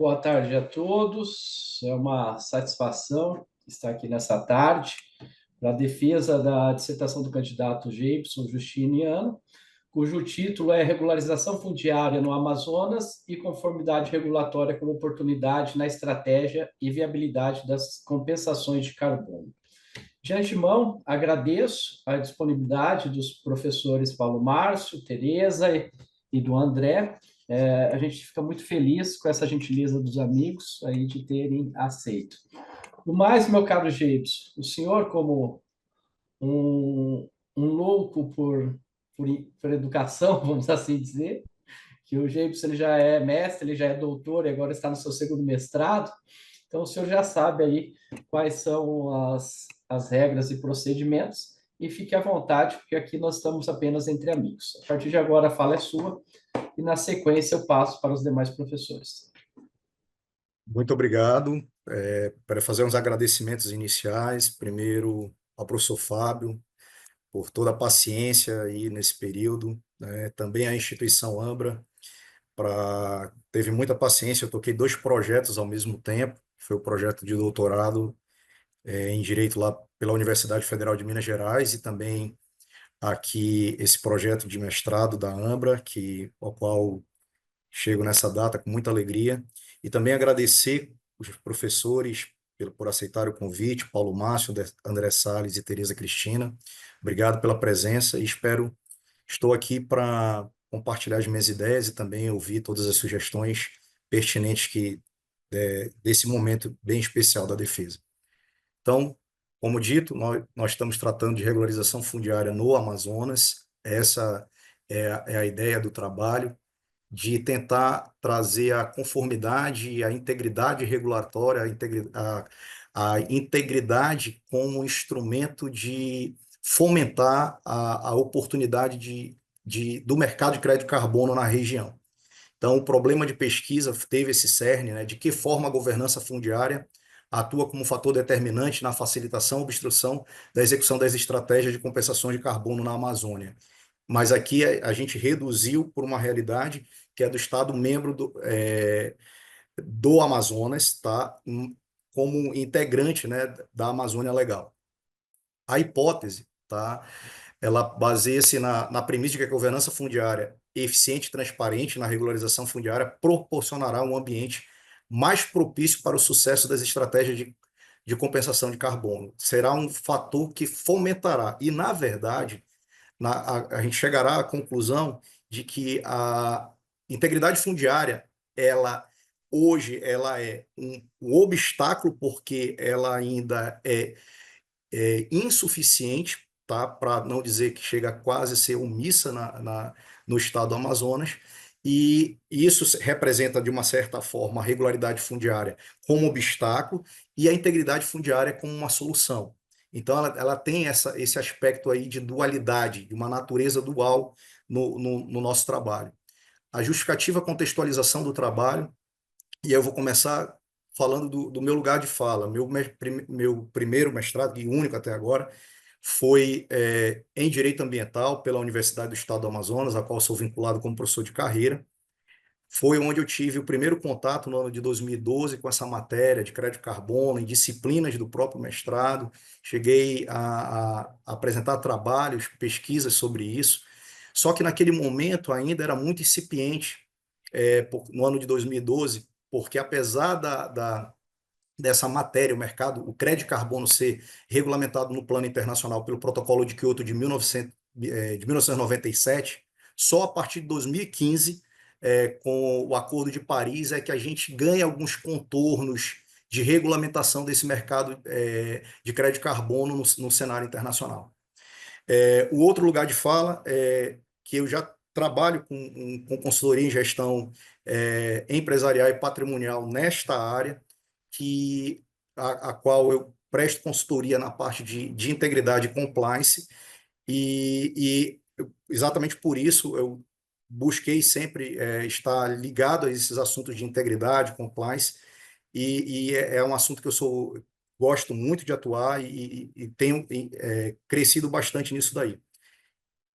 Boa tarde a todos. É uma satisfação estar aqui nessa tarde para a defesa da dissertação do candidato Geibson Justiniano, cujo título é Regularização Fundiária no Amazonas e Conformidade Regulatória como Oportunidade na Estratégia e Viabilidade das Compensações de Carbono. De antemão, agradeço a disponibilidade dos professores Paulo Márcio, Tereza e do André. A gente fica muito feliz com essa gentileza dos amigos aí de terem aceito. No mais, meu caro Gibson, o senhor, como um louco por educação, vamos assim dizer, que o Gibson ele já é mestre, ele já é doutor e agora está no seu segundo mestrado, então o senhor já sabe aí quais são as regras e procedimentos, e fique à vontade, porque aqui nós estamos apenas entre amigos. A partir de agora a fala é sua, e na sequência eu passo para os demais professores. Muito obrigado. Para fazer uns agradecimentos iniciais, primeiro ao professor Fábio, por toda a paciência aí nesse período, né? Também à instituição Ambra, teve muita paciência. Eu toquei dois projetos ao mesmo tempo, foi o projeto de doutorado em Direito lá pela Universidade Federal de Minas Gerais e também aqui esse projeto de mestrado da Ambra, ao qual chego nessa data com muita alegria. E também agradecer os professores por aceitar o convite, Paulo Márcio, André Salles e Tereza Cristina. Obrigado pela presença e estou aqui para compartilhar as minhas ideias e também ouvir todas as sugestões pertinentes desse momento bem especial da defesa. Então, como dito, nós estamos tratando de regularização fundiária no Amazonas. Essa é a ideia do trabalho, de tentar trazer a conformidade, a integridade regulatória, a integridade como instrumento de fomentar a oportunidade do mercado de crédito de carbono na região. Então, o problema de pesquisa teve esse cerne, né, de que forma a governança fundiária atua como fator determinante na facilitação e obstrução da execução das estratégias de compensação de carbono na Amazônia. Mas aqui a gente reduziu por uma realidade que é do Estado membro do Amazonas, tá? Como integrante, né, da Amazônia Legal. A hipótese, tá? Ela baseia-se na premissa de que a governança fundiária eficiente e transparente na regularização fundiária proporcionará um ambiente mais propício para o sucesso das estratégias de compensação de carbono. Será um fator que fomentará, e na verdade, a gente chegará à conclusão de que a integridade fundiária, hoje, ela é um obstáculo, porque ela ainda é insuficiente, tá? Para não dizer que chega a quase ser omissa no estado do Amazonas, e isso representa, de uma certa forma, a regularidade fundiária como obstáculo e a integridade fundiária como uma solução. Então, ela tem esse aspecto aí de dualidade, de uma natureza dual no nosso trabalho. A justificativa contextualização do trabalho, e eu vou começar falando do meu lugar de fala. Meu primeiro mestrado, e único até agora, foi em Direito Ambiental pela Universidade do Estado do Amazonas, a qual sou vinculado como professor de carreira. Foi onde eu tive o primeiro contato no ano de 2012 com essa matéria de crédito de carbono, em disciplinas do próprio mestrado. Cheguei a apresentar trabalhos, pesquisas sobre isso. Só que naquele momento ainda era muito incipiente, no ano de 2012, porque apesar dessa matéria, o crédito de carbono ser regulamentado no plano internacional pelo Protocolo de Quioto de 1997, só a partir de 2015, com o Acordo de Paris, é que a gente ganha alguns contornos de regulamentação desse mercado de crédito de carbono no cenário internacional. O outro lugar de fala é que eu já trabalho com consultoria em gestão empresarial e patrimonial nesta área, a qual eu presto consultoria na parte de integridade e compliance, exatamente por isso eu busquei sempre estar ligado a esses assuntos de integridade, compliance, é um assunto que gosto muito de atuar e tenho crescido bastante nisso daí.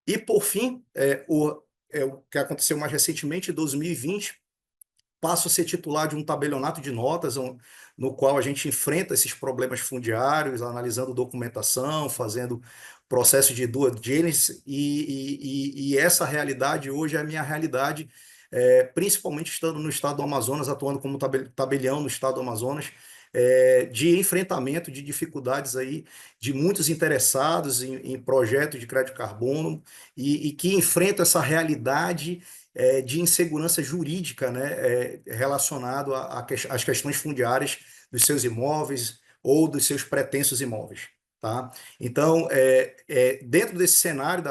E, por fim, o que aconteceu mais recentemente, em 2020, passo a ser titular de um tabelionato de notas, no qual a gente enfrenta esses problemas fundiários, analisando documentação, fazendo processo de due diligence, e essa realidade hoje é a minha realidade, principalmente estando no estado do Amazonas, atuando como tabelião no estado do Amazonas, de enfrentamento de dificuldades aí de muitos interessados em projetos de crédito de carbono e que enfrentam essa realidade de insegurança jurídica, né, relacionado às questões fundiárias dos seus imóveis ou dos seus pretensos imóveis. Tá? Então, dentro desse cenário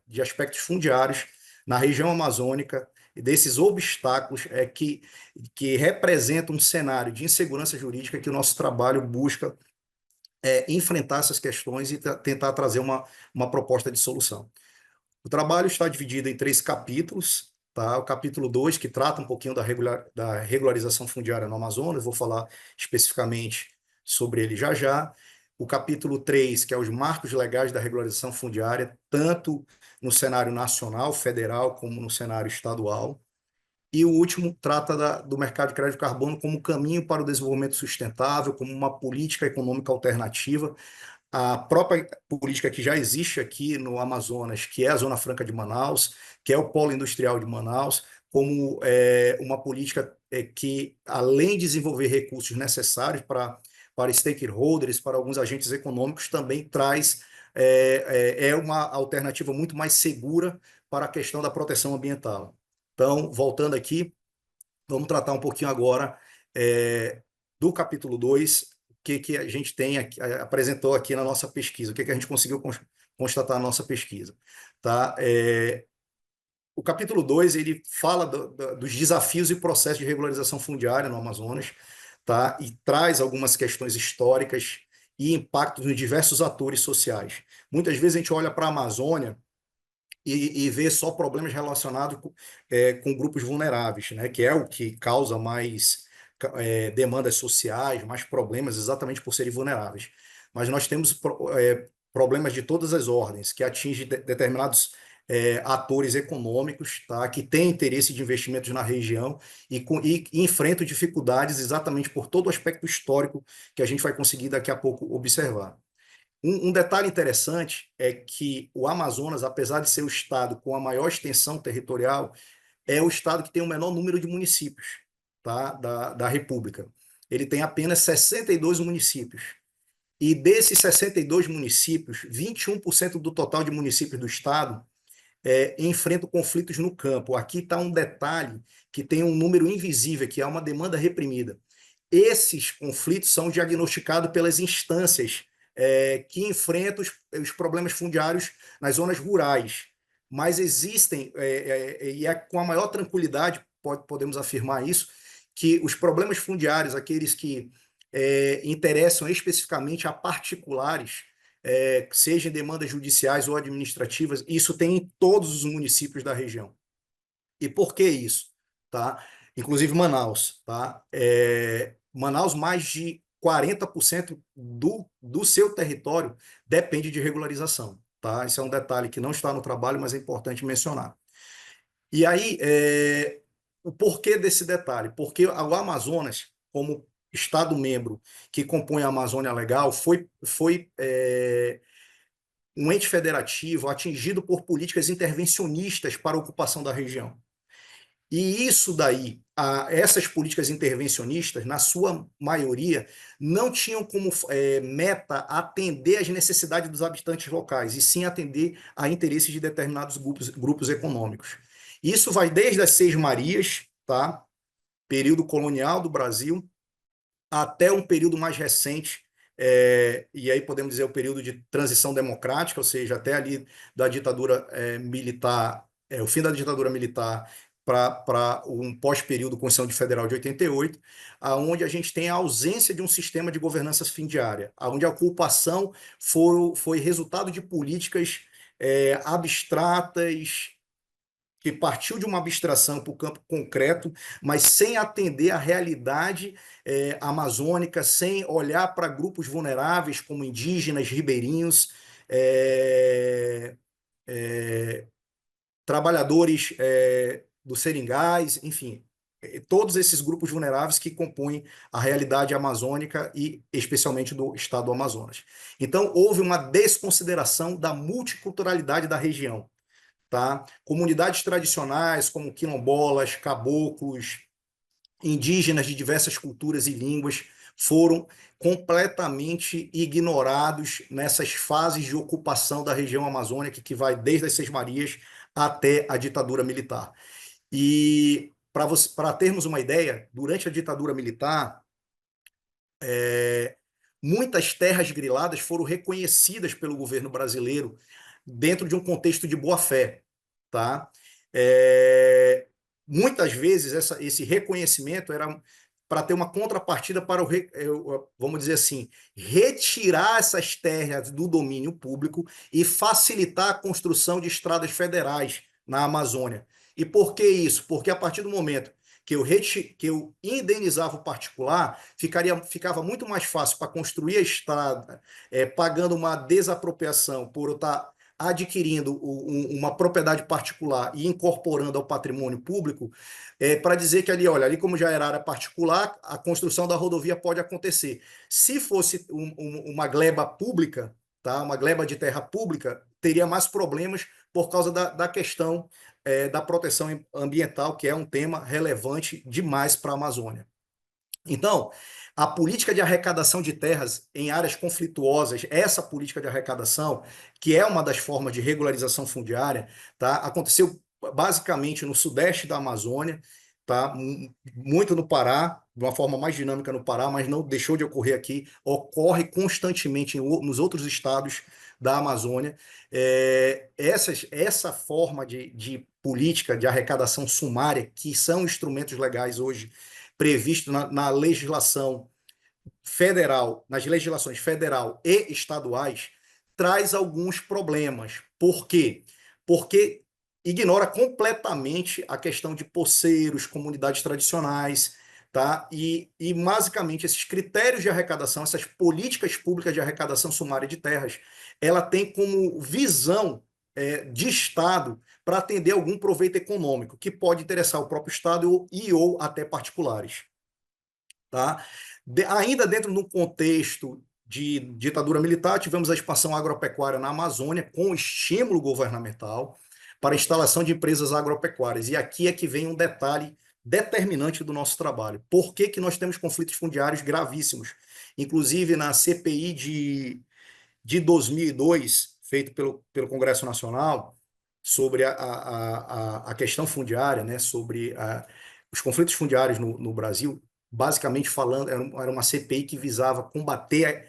de aspectos fundiários na região amazônica, e desses obstáculos que representam um cenário de insegurança jurídica que o nosso trabalho busca enfrentar essas questões e tentar trazer uma proposta de solução. O trabalho está dividido em 3 capítulos, tá? O capítulo 2, que trata um pouquinho da regularização fundiária no Amazonas, vou falar especificamente sobre ele já já. O capítulo 3, que é os marcos legais da regularização fundiária, tanto no cenário nacional, federal, como no cenário estadual. E o último trata do mercado de crédito de carbono como caminho para o desenvolvimento sustentável, como uma política econômica alternativa a própria política que já existe aqui no Amazonas, que é a Zona Franca de Manaus, que é o Polo Industrial de Manaus, como uma política que, além de desenvolver recursos necessários para stakeholders, para alguns agentes econômicos, também traz uma alternativa muito mais segura para a questão da proteção ambiental. Então, voltando aqui, vamos tratar um pouquinho agora do capítulo 2, o que a gente tem aqui, apresentou aqui na nossa pesquisa, o que a gente conseguiu constatar na nossa pesquisa. Tá? O capítulo 2 ele fala dos desafios e processos de regularização fundiária no Amazonas, tá? E traz algumas questões históricas e impactos nos diversos atores sociais. Muitas vezes a gente olha para a Amazônia e ver só problemas relacionados com grupos vulneráveis, né? Que é o que causa mais demandas sociais, mais problemas, exatamente por serem vulneráveis. Mas nós temos problemas de todas as ordens, que atingem determinados atores econômicos, tá? Que têm interesse de investimentos na região e enfrentam dificuldades exatamente por todo o aspecto histórico que a gente vai conseguir daqui a pouco observar. Um detalhe interessante é que o Amazonas, apesar de ser o estado com a maior extensão territorial, é o estado que tem o menor número de municípios, tá? da República. Ele tem apenas 62 municípios. E desses 62 municípios, 21% do total de municípios do estado enfrentam conflitos no campo. Aqui está um detalhe que tem um número invisível, que é uma demanda reprimida. Esses conflitos são diagnosticados pelas instâncias que enfrentam os problemas fundiários nas zonas rurais. Mas existem, e com a maior tranquilidade podemos afirmar isso, que os problemas fundiários, aqueles que interessam especificamente a particulares, seja em demandas judiciais ou administrativas, isso tem em todos os municípios da região. E por que isso? Tá? Inclusive Manaus. Tá? Manaus, mais de 40% do seu território depende de regularização. Tá? Esse é um detalhe que não está no trabalho, mas é importante mencionar. E aí, o porquê desse detalhe? Porque o Amazonas, como Estado-membro que compõe a Amazônia Legal, foi um ente federativo atingido por políticas intervencionistas para a ocupação da região. E isso daí, essas políticas intervencionistas, na sua maioria, não tinham como meta atender às necessidades dos habitantes locais, e sim atender a interesses de determinados grupos econômicos. Isso vai desde as Seis Marias, tá? Período colonial do Brasil, até um período mais recente, e aí podemos dizer o período de transição democrática, ou seja, até ali da ditadura militar, o fim da ditadura militar para um pós-período Constituição Federal de 88, onde a gente tem a ausência de um sistema de governança fundiária, onde a ocupação foi resultado de políticas abstratas, que partiu de uma abstração para o campo concreto, mas sem atender à realidade amazônica, sem olhar para grupos vulneráveis como indígenas, ribeirinhos, trabalhadores do seringais, enfim. todos esses grupos vulneráveis que compõem a realidade amazônica e especialmente do estado do Amazonas. Então, houve uma desconsideração da multiculturalidade da região, tá? Comunidades tradicionais como quilombolas, caboclos, indígenas de diversas culturas e línguas foram completamente ignorados nessas fases de ocupação da região amazônica, que vai desde as Seis Marias até a ditadura militar. E para termos uma ideia, durante a ditadura militar, muitas terras griladas foram reconhecidas pelo governo brasileiro dentro de um contexto de boa-fé, tá? Muitas vezes esse reconhecimento era para ter uma contrapartida para vamos dizer assim, retirar essas terras do domínio público e facilitar a construção de estradas federais na Amazônia. E por que isso? Porque a partir do momento que eu indenizava o particular, ficava muito mais fácil para construir a estrada, pagando uma desapropriação por eu estar adquirindo uma propriedade particular e incorporando ao patrimônio público, para dizer que ali, olha, ali como já era área particular, a construção da rodovia pode acontecer. Se fosse uma gleba pública, tá, uma gleba de terra pública, teria mais problemas por causa da questão da proteção ambiental, que é um tema relevante demais para a Amazônia. Então, a política de arrecadação de terras em áreas conflituosas, essa política de arrecadação, que é uma das formas de regularização fundiária, tá, aconteceu basicamente no sudeste da Amazônia, tá, muito no Pará, de uma forma mais dinâmica no Pará, mas não deixou de ocorrer aqui, ocorre constantemente nos outros estados da Amazônia. Essa forma de política de arrecadação sumária, que são instrumentos legais hoje previstos na legislação federal, nas legislações federal e estaduais, traz alguns problemas. Por quê? Porque ignora completamente a questão de poceiros, comunidades tradicionais, tá? E basicamente esses critérios de arrecadação, essas políticas públicas de arrecadação sumária de terras, ela tem como visão de Estado para atender algum proveito econômico, que pode interessar o próprio Estado ou até particulares. Tá? Ainda dentro de um contexto de ditadura militar, tivemos a expansão agropecuária na Amazônia, com estímulo governamental para a instalação de empresas agropecuárias. E aqui é que vem um detalhe determinante do nosso trabalho. Por que que nós temos conflitos fundiários gravíssimos? Inclusive, na CPI de 2002, feito pelo Congresso Nacional, sobre a questão fundiária, né, sobre os conflitos fundiários no Brasil, basicamente falando, era uma CPI que visava combater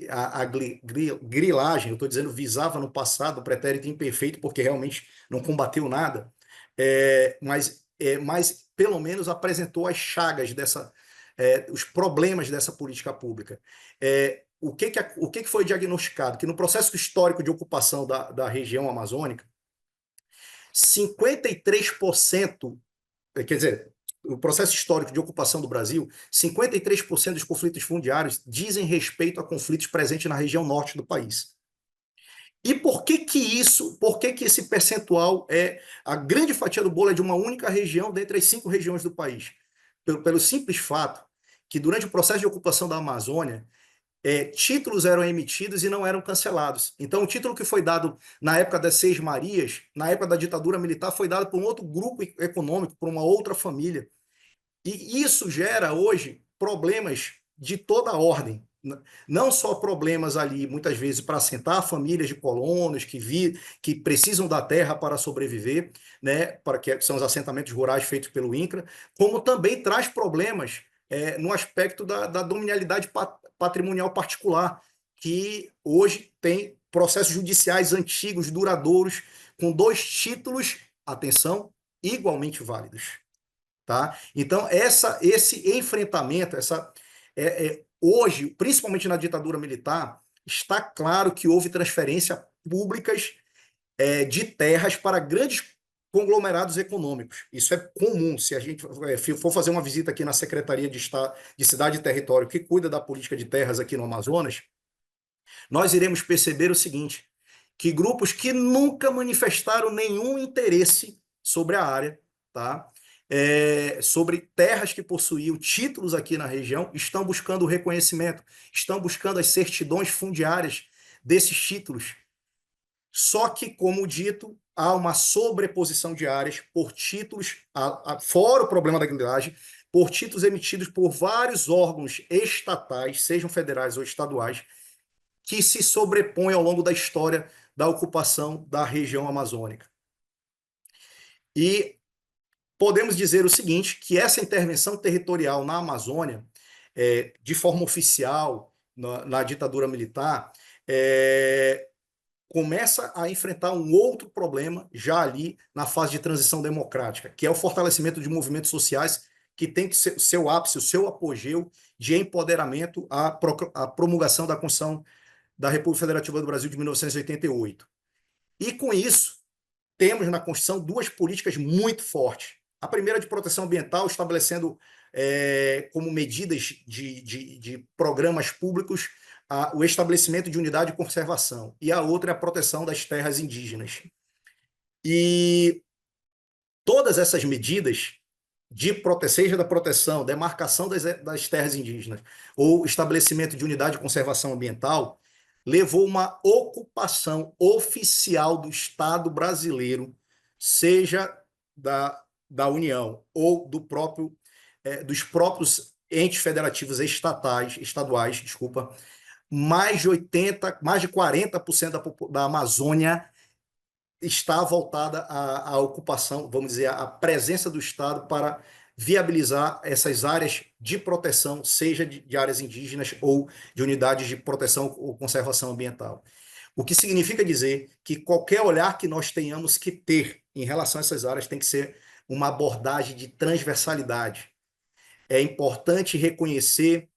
a grilagem, eu estou dizendo visava no passado, pretérito imperfeito, porque realmente não combateu nada, mas pelo menos apresentou as chagas os problemas dessa política pública. O que foi diagnosticado? Que no processo histórico de ocupação da região amazônica, 53%, quer dizer, o processo histórico de ocupação do Brasil, 53% dos conflitos fundiários dizem respeito a conflitos presentes na região norte do país. E por que que esse percentual a grande fatia do bolo é de uma única região dentre as 5 regiões do país? Pelo simples fato que durante o processo de ocupação da Amazônia, títulos eram emitidos e não eram cancelados. Então, o título que foi dado na época das Seis Marias, na época da ditadura militar, foi dado por um outro grupo econômico, por uma outra família. E isso gera hoje problemas de toda ordem. Não só problemas ali, muitas vezes, para assentar famílias de colonos que precisam da terra para sobreviver, né, para que são os assentamentos rurais feitos pelo INCRA, como também traz problemas no aspecto da dominialidade patrimonial particular, que hoje tem processos judiciais antigos, duradouros, com 2 títulos, atenção, igualmente válidos. Tá? Então, esse enfrentamento, hoje, principalmente na ditadura militar, está claro que houve transferência públicas de terras para grandes conglomerados econômicos. Isso é comum. Se a gente for fazer uma visita aqui na Secretaria de Cidade e Território, que cuida da política de terras aqui no Amazonas, nós iremos perceber o seguinte, que grupos que nunca manifestaram nenhum interesse sobre a área, tá? sobre terras que possuíam títulos aqui na região, estão buscando o reconhecimento, estão buscando as certidões fundiárias desses títulos. Só que, como dito, há uma sobreposição de áreas por títulos, fora o problema da grilagem, por títulos emitidos por vários órgãos estatais, sejam federais ou estaduais, que se sobrepõem ao longo da história da ocupação da região amazônica. E podemos dizer o seguinte, que essa intervenção territorial na Amazônia, de forma oficial, na ditadura militar, começa a enfrentar um outro problema já ali na fase de transição democrática, que é o fortalecimento de movimentos sociais que tem que ser seu ápice, o seu apogeu de empoderamento à promulgação da Constituição da República Federativa do Brasil de 1988. E com isso, temos na Constituição duas políticas muito fortes. A primeira de proteção ambiental, estabelecendo como medidas de programas públicos o estabelecimento de unidade de conservação, e a outra é a proteção das terras indígenas. E todas essas medidas seja da proteção, demarcação das terras indígenas, ou estabelecimento de unidade de conservação ambiental, levou uma ocupação oficial do Estado brasileiro, seja da União ou dos próprios entes federativos estaduais, desculpa, mais de 40% da Amazônia está voltada à ocupação, vamos dizer, à presença do Estado para viabilizar essas áreas de proteção, seja de áreas indígenas ou de unidades de proteção ou conservação ambiental. O que significa dizer que qualquer olhar que nós tenhamos que ter em relação a essas áreas tem que ser uma abordagem de transversalidade. É importante reconhecer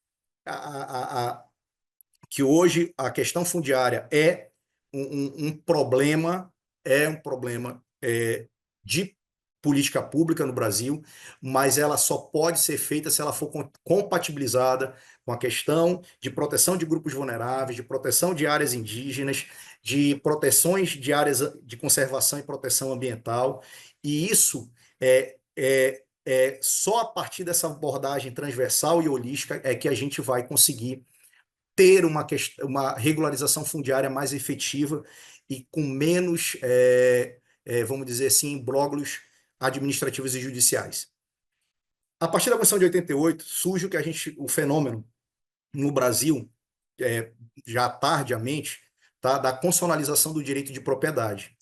que hoje a questão fundiária é um problema de política pública no Brasil, mas ela só pode ser feita se ela for compatibilizada com a questão de proteção de grupos vulneráveis, de proteção de áreas indígenas, de proteções de áreas de conservação e proteção ambiental, e isso só a partir dessa abordagem transversal e holística é que a gente vai conseguir ter uma regularização fundiária mais efetiva e com menos, vamos dizer assim, imbróglios administrativos e judiciais. A partir da Constituição de 88, surge o fenômeno no Brasil, já tardiamente, tá, da constitucionalização do direito de propriedade.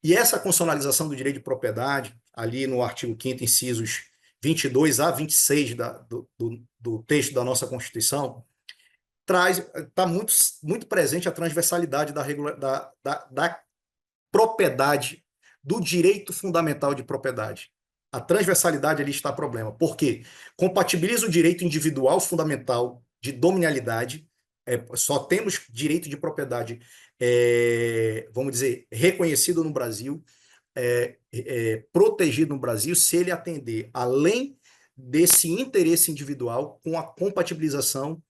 E essa constitucionalização do direito de propriedade, ali no artigo 5º, incisos 22 a 26 do texto da nossa Constituição, está muito presente a transversalidade da propriedade, do direito fundamental de propriedade. A transversalidade ali está o problema. Por quê? Compatibiliza o direito individual fundamental de dominialidade, só temos direito de propriedade, vamos dizer, reconhecido no Brasil, protegido no Brasil, se ele atender, além desse interesse individual, com a compatibilização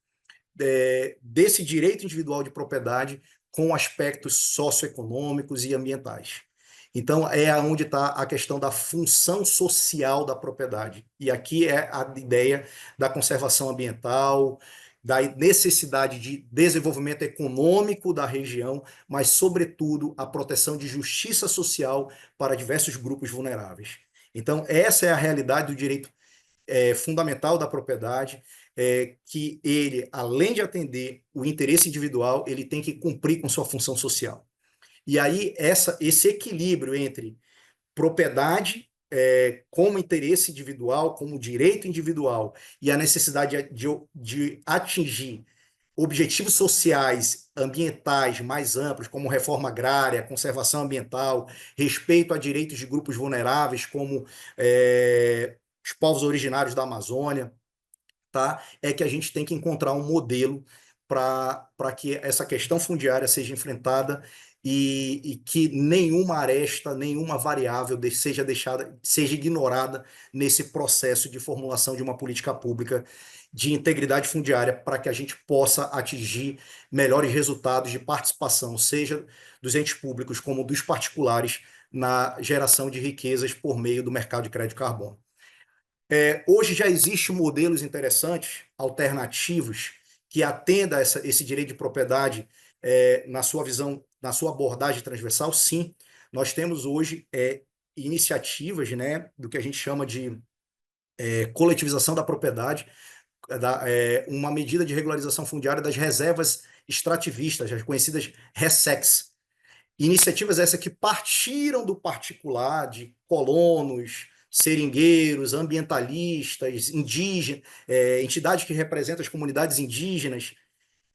desse direito individual de propriedade com aspectos socioeconômicos e ambientais. Então, é onde está a questão da função social da propriedade. E aqui é a ideia da conservação ambiental, da necessidade de desenvolvimento econômico da região, mas, sobretudo, a proteção de justiça social para diversos grupos vulneráveis. Então, essa é a realidade do direito fundamental da propriedade, que ele, além de atender o interesse individual, ele tem que cumprir com sua função social. E aí, esse equilíbrio entre propriedade como interesse individual, como direito individual, e a necessidade de atingir objetivos sociais, ambientais mais amplos, como reforma agrária, conservação ambiental, respeito a direitos de grupos vulneráveis, como os povos originários da Amazônia, tá? É que a gente tem que encontrar um modelo para que essa questão fundiária seja enfrentada e que nenhuma aresta, nenhuma variável seja ignorada nesse processo de formulação de uma política pública de integridade fundiária, para que a gente possa atingir melhores resultados de participação, seja dos entes públicos como dos particulares, na geração de riquezas por meio do mercado de crédito de carbono. Hoje já existem modelos interessantes, alternativos, que atendam esse direito de propriedade na sua visão, na ssua abordagem transversal. Sim, nós temos hoje iniciativas, né, do que a gente chama de coletivização da propriedade, uma medida de regularização fundiária das reservas extrativistas, as conhecidas RESEX. Iniciativas essas que partiram do particular, de colonos, seringueiros, ambientalistas, indígenas, entidades que representam as comunidades indígenas,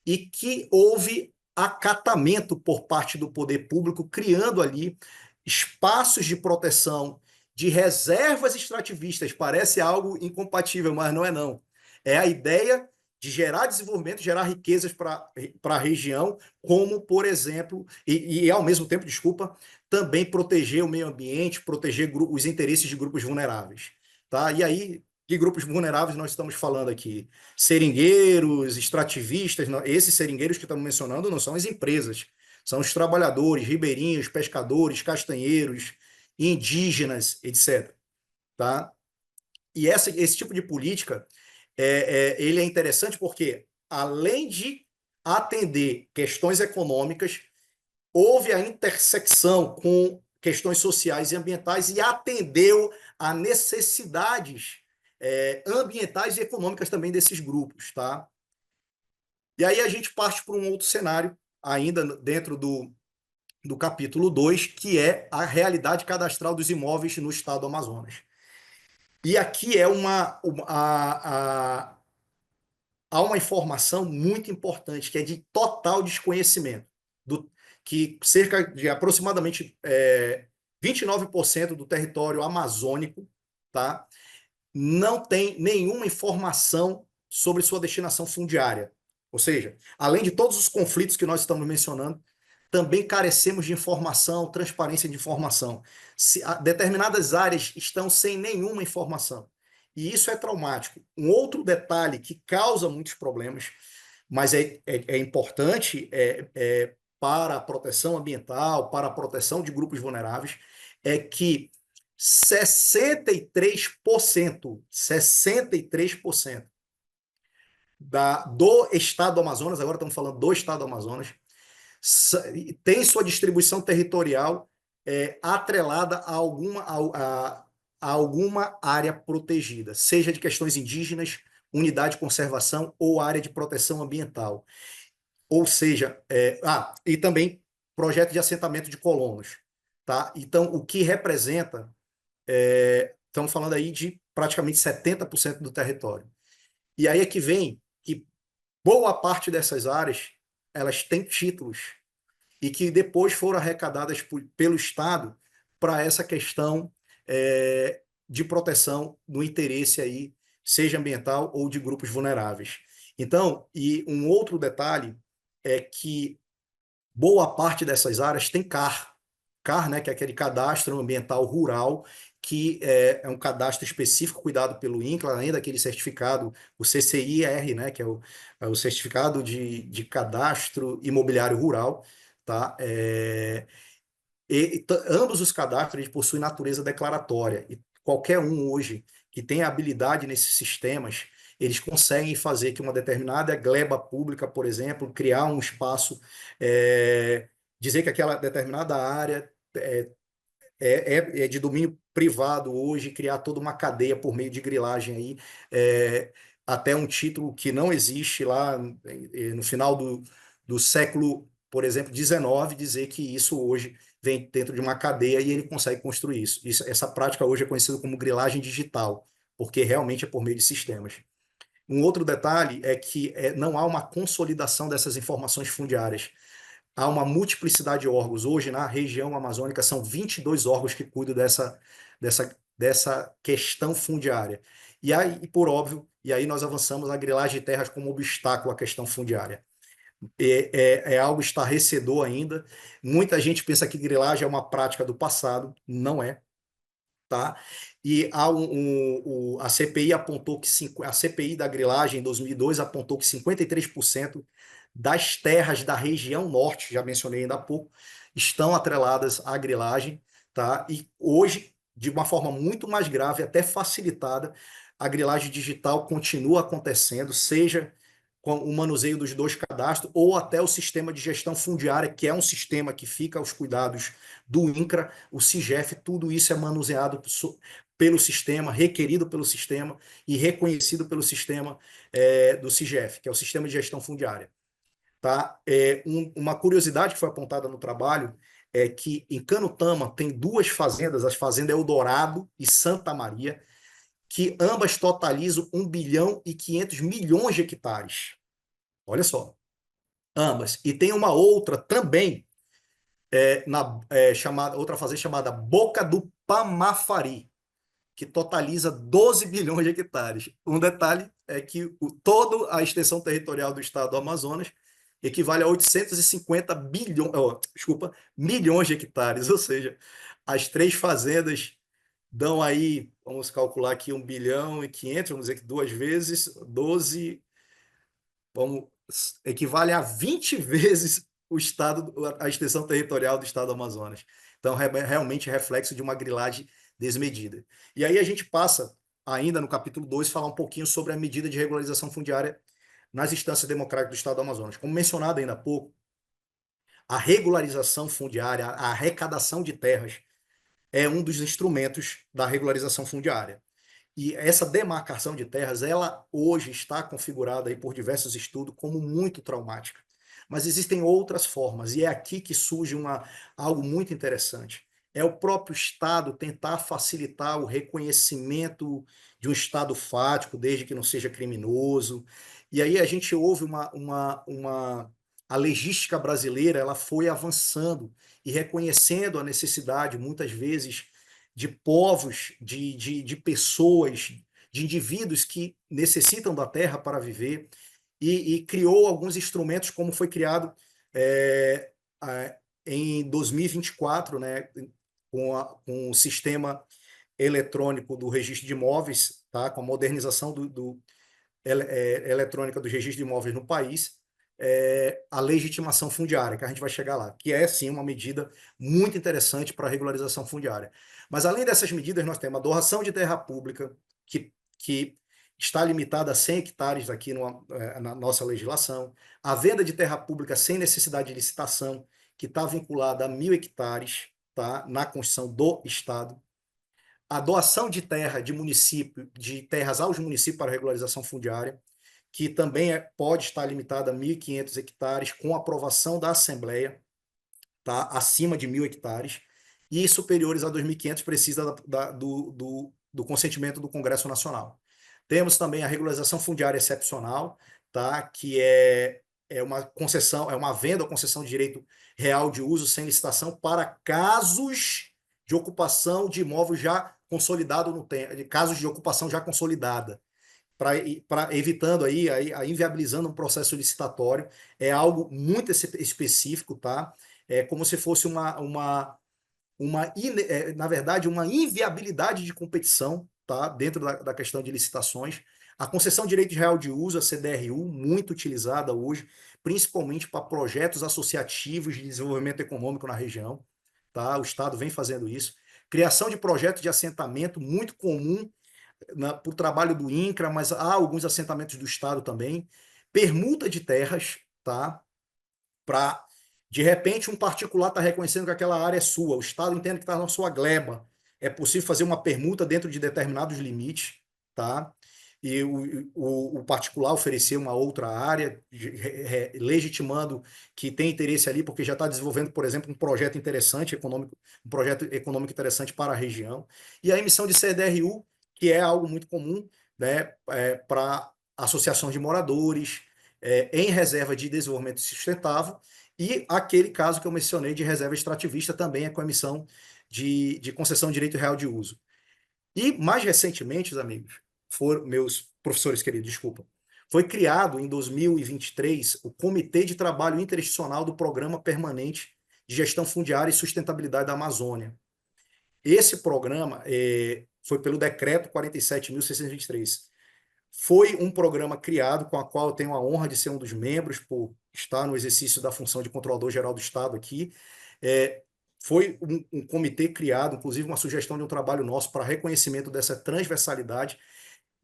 e que houve acatamento por parte do poder público, criando ali espaços de proteção de reservas extrativistas. Parece algo incompatível, mas não é não. É a ideia de gerar desenvolvimento, gerar riquezas para a região, como, por exemplo, e ao mesmo tempo, desculpa, também proteger o meio ambiente, proteger os interesses de grupos vulneráveis. Tá? E aí, de grupos vulneráveis nós estamos falando aqui? Seringueiros, extrativistas, esses seringueiros que estamos mencionando não são as empresas, são os trabalhadores, ribeirinhos, pescadores, castanheiros, indígenas, etc. Tá? E esse tipo de política ele é interessante porque, além de atender questões econômicas, houve a intersecção com questões sociais e ambientais e atendeu a necessidades ambientais e econômicas também desses grupos, tá? E aí a gente parte para um outro cenário, ainda dentro do capítulo 2, que é a realidade cadastral dos imóveis no estado do Amazonas. E aqui há uma informação muito importante, que é de total desconhecimento, que cerca de aproximadamente 29% do território amazônico, tá, não tem nenhuma informação sobre sua destinação fundiária. Ou seja, além de todos os conflitos que nós estamos mencionando, também carecemos de informação, transparência de informação. Determinadas áreas estão sem nenhuma informação. E isso é traumático. Um outro detalhe que causa muitos problemas, mas é importante para a proteção ambiental, para a proteção de grupos vulneráveis, é que 63% do estado do Amazonas, agora estamos falando do estado do Amazonas, tem sua distribuição territorial atrelada a alguma área protegida, seja de questões indígenas, unidade de conservação ou área de proteção ambiental. Ou seja, e também projeto de assentamento de colonos. Tá? Então, o que representa, estamos falando aí de praticamente 70% do território. E aí é que vem que boa parte dessas áreas elas têm títulos e que depois foram arrecadadas pelo Estado para essa questão de proteção do interesse aí, seja ambiental ou de grupos vulneráveis. Então, e um outro detalhe é que boa parte dessas áreas tem CAR, né, que é aquele cadastro ambiental rural, que é um cadastro específico cuidado pelo INCRA, além daquele certificado, o CCIR, né, que é o Certificado de Cadastro Imobiliário Rural, tá? Ambos os cadastros possuem natureza declaratória, e qualquer um hoje que tenha habilidade nesses sistemas, eles conseguem fazer que uma determinada gleba pública, por exemplo, criar um espaço, dizer que aquela determinada área é de domínio privado hoje, criar toda uma cadeia por meio de grilagem aí, até um título que não existe lá no final do século, por exemplo, XIX, dizer que isso hoje vem dentro de uma cadeia e ele consegue construir isso. Essa prática hoje é conhecida como grilagem digital, porque realmente é por meio de sistemas. Um outro detalhe é que não há uma consolidação dessas informações fundiárias. Há uma multiplicidade de órgãos. Hoje, na região amazônica, são 22 órgãos que cuidam dessa questão fundiária. E aí, por óbvio, e aí nós avançamos a grilagem de terras como obstáculo à questão fundiária. É algo estarrecedor ainda. Muita gente pensa que grilagem é uma prática do passado. Não é. Tá? E a CPI apontou que a CPI da grilagem em 2002 apontou que 53% das terras da região norte, já mencionei ainda há pouco, estão atreladas à grilagem, tá? E hoje, de uma forma muito mais grave, até facilitada, a grilagem digital continua acontecendo, seja com o manuseio dos dois cadastros ou até o sistema de gestão fundiária, que é um sistema que fica aos cuidados do INCRA, o CIGEF, tudo isso é manuseado pelo sistema, requerido pelo sistema e reconhecido pelo sistema do CIGEF, que é o Sistema de Gestão Fundiária. Tá? Uma curiosidade que foi apontada no trabalho é que em Canutama tem duas fazendas, as fazendas Eldorado e Santa Maria, que ambas totalizam 1,5 bilhão de hectares. Olha só, ambas. E tem uma outra também, outra fazenda chamada Boca do Pamafari, que totaliza 12 bilhões de hectares. Um detalhe é que toda a extensão territorial do estado do Amazonas equivale a 850 milhões de hectares, ou seja, as três fazendas dão aí, vamos calcular aqui 1,5 bilhão, vamos dizer que duas vezes, 12, vamos, equivale a 20 vezes a extensão territorial do estado do Amazonas. Então, é realmente reflexo de uma grilagem desmedida. E aí a gente passa, ainda no capítulo 2, falar um pouquinho sobre a medida de regularização fundiária nas instâncias democráticas do estado do Amazonas. Como mencionado ainda há pouco, a regularização fundiária, a arrecadação de terras, é um dos instrumentos da regularização fundiária. E essa demarcação de terras, ela hoje está configurada aí por diversos estudos como muito traumática. Mas existem outras formas, e é aqui que surge algo muito interessante. É o próprio Estado tentar facilitar o reconhecimento de um Estado fático, desde que não seja criminoso. E aí a gente ouve a legística brasileira, ela foi avançando e reconhecendo a necessidade, muitas vezes, de povos, de pessoas, de indivíduos que necessitam da terra para viver, e criou alguns instrumentos, como foi criado em 2024, né, com o sistema eletrônico do registro de imóveis, tá, com a modernização eletrônica do registro de imóveis no país, a legitimação fundiária, que a gente vai chegar lá, que é, sim, uma medida muito interessante para a regularização fundiária. Mas, além dessas medidas, nós temos a doação de terra pública, que está limitada a 100 hectares aqui na nossa legislação, a venda de terra pública sem necessidade de licitação, que está vinculada a 1.000 hectares, tá, na Constituição do Estado, a doação de terra de terras aos municípios para regularização fundiária, que também pode estar limitada a 1.500 hectares, com aprovação da Assembleia, tá? Acima de 1.000 hectares, e superiores a 2.500 precisa do consentimento do Congresso Nacional. Temos também a regularização fundiária excepcional, tá? Que é uma concessão, é uma venda ou concessão de direito real de uso sem licitação para casos de ocupação de imóvel já consolidado no tempo, casos de ocupação já consolidada, para evitando aí, inviabilizando um processo licitatório. É algo muito específico, tá? É como se fosse na verdade, uma inviabilidade de competição, tá? Dentro da questão de licitações. A concessão de direito real de uso, a CDRU, muito utilizada hoje, principalmente para projetos associativos de desenvolvimento econômico na região, tá? O Estado vem fazendo isso. Criação de projetos de assentamento, muito comum por trabalho do INCRA, mas há alguns assentamentos do Estado também. Permuta de terras, tá? Para, de repente, um particular está reconhecendo que aquela área é sua, o Estado entende que está na sua gleba, é possível fazer uma permuta dentro de determinados limites, tá? E o particular oferecer uma outra área, legitimando que tem interesse ali, porque já está desenvolvendo, por exemplo, um projeto interessante, um projeto econômico interessante para a região. E a emissão de CDRU, que é algo muito comum, né, para associações de moradores, em reserva de desenvolvimento sustentável, e aquele caso que eu mencionei de reserva extrativista também é com emissão de concessão de direito real de uso. E, mais recentemente, os amigos, meus professores queridos, desculpa, foi criado em 2023 o Comitê de Trabalho Interinstitucional do Programa Permanente de Gestão Fundiária e Sustentabilidade da Amazônia. Esse programa foi pelo Decreto 47.623. Foi um programa criado com a qual eu tenho a honra de ser um dos membros, por estar no exercício da função de Controlador-Geral do Estado aqui. Foi um comitê criado, inclusive uma sugestão de um trabalho nosso para reconhecimento dessa transversalidade,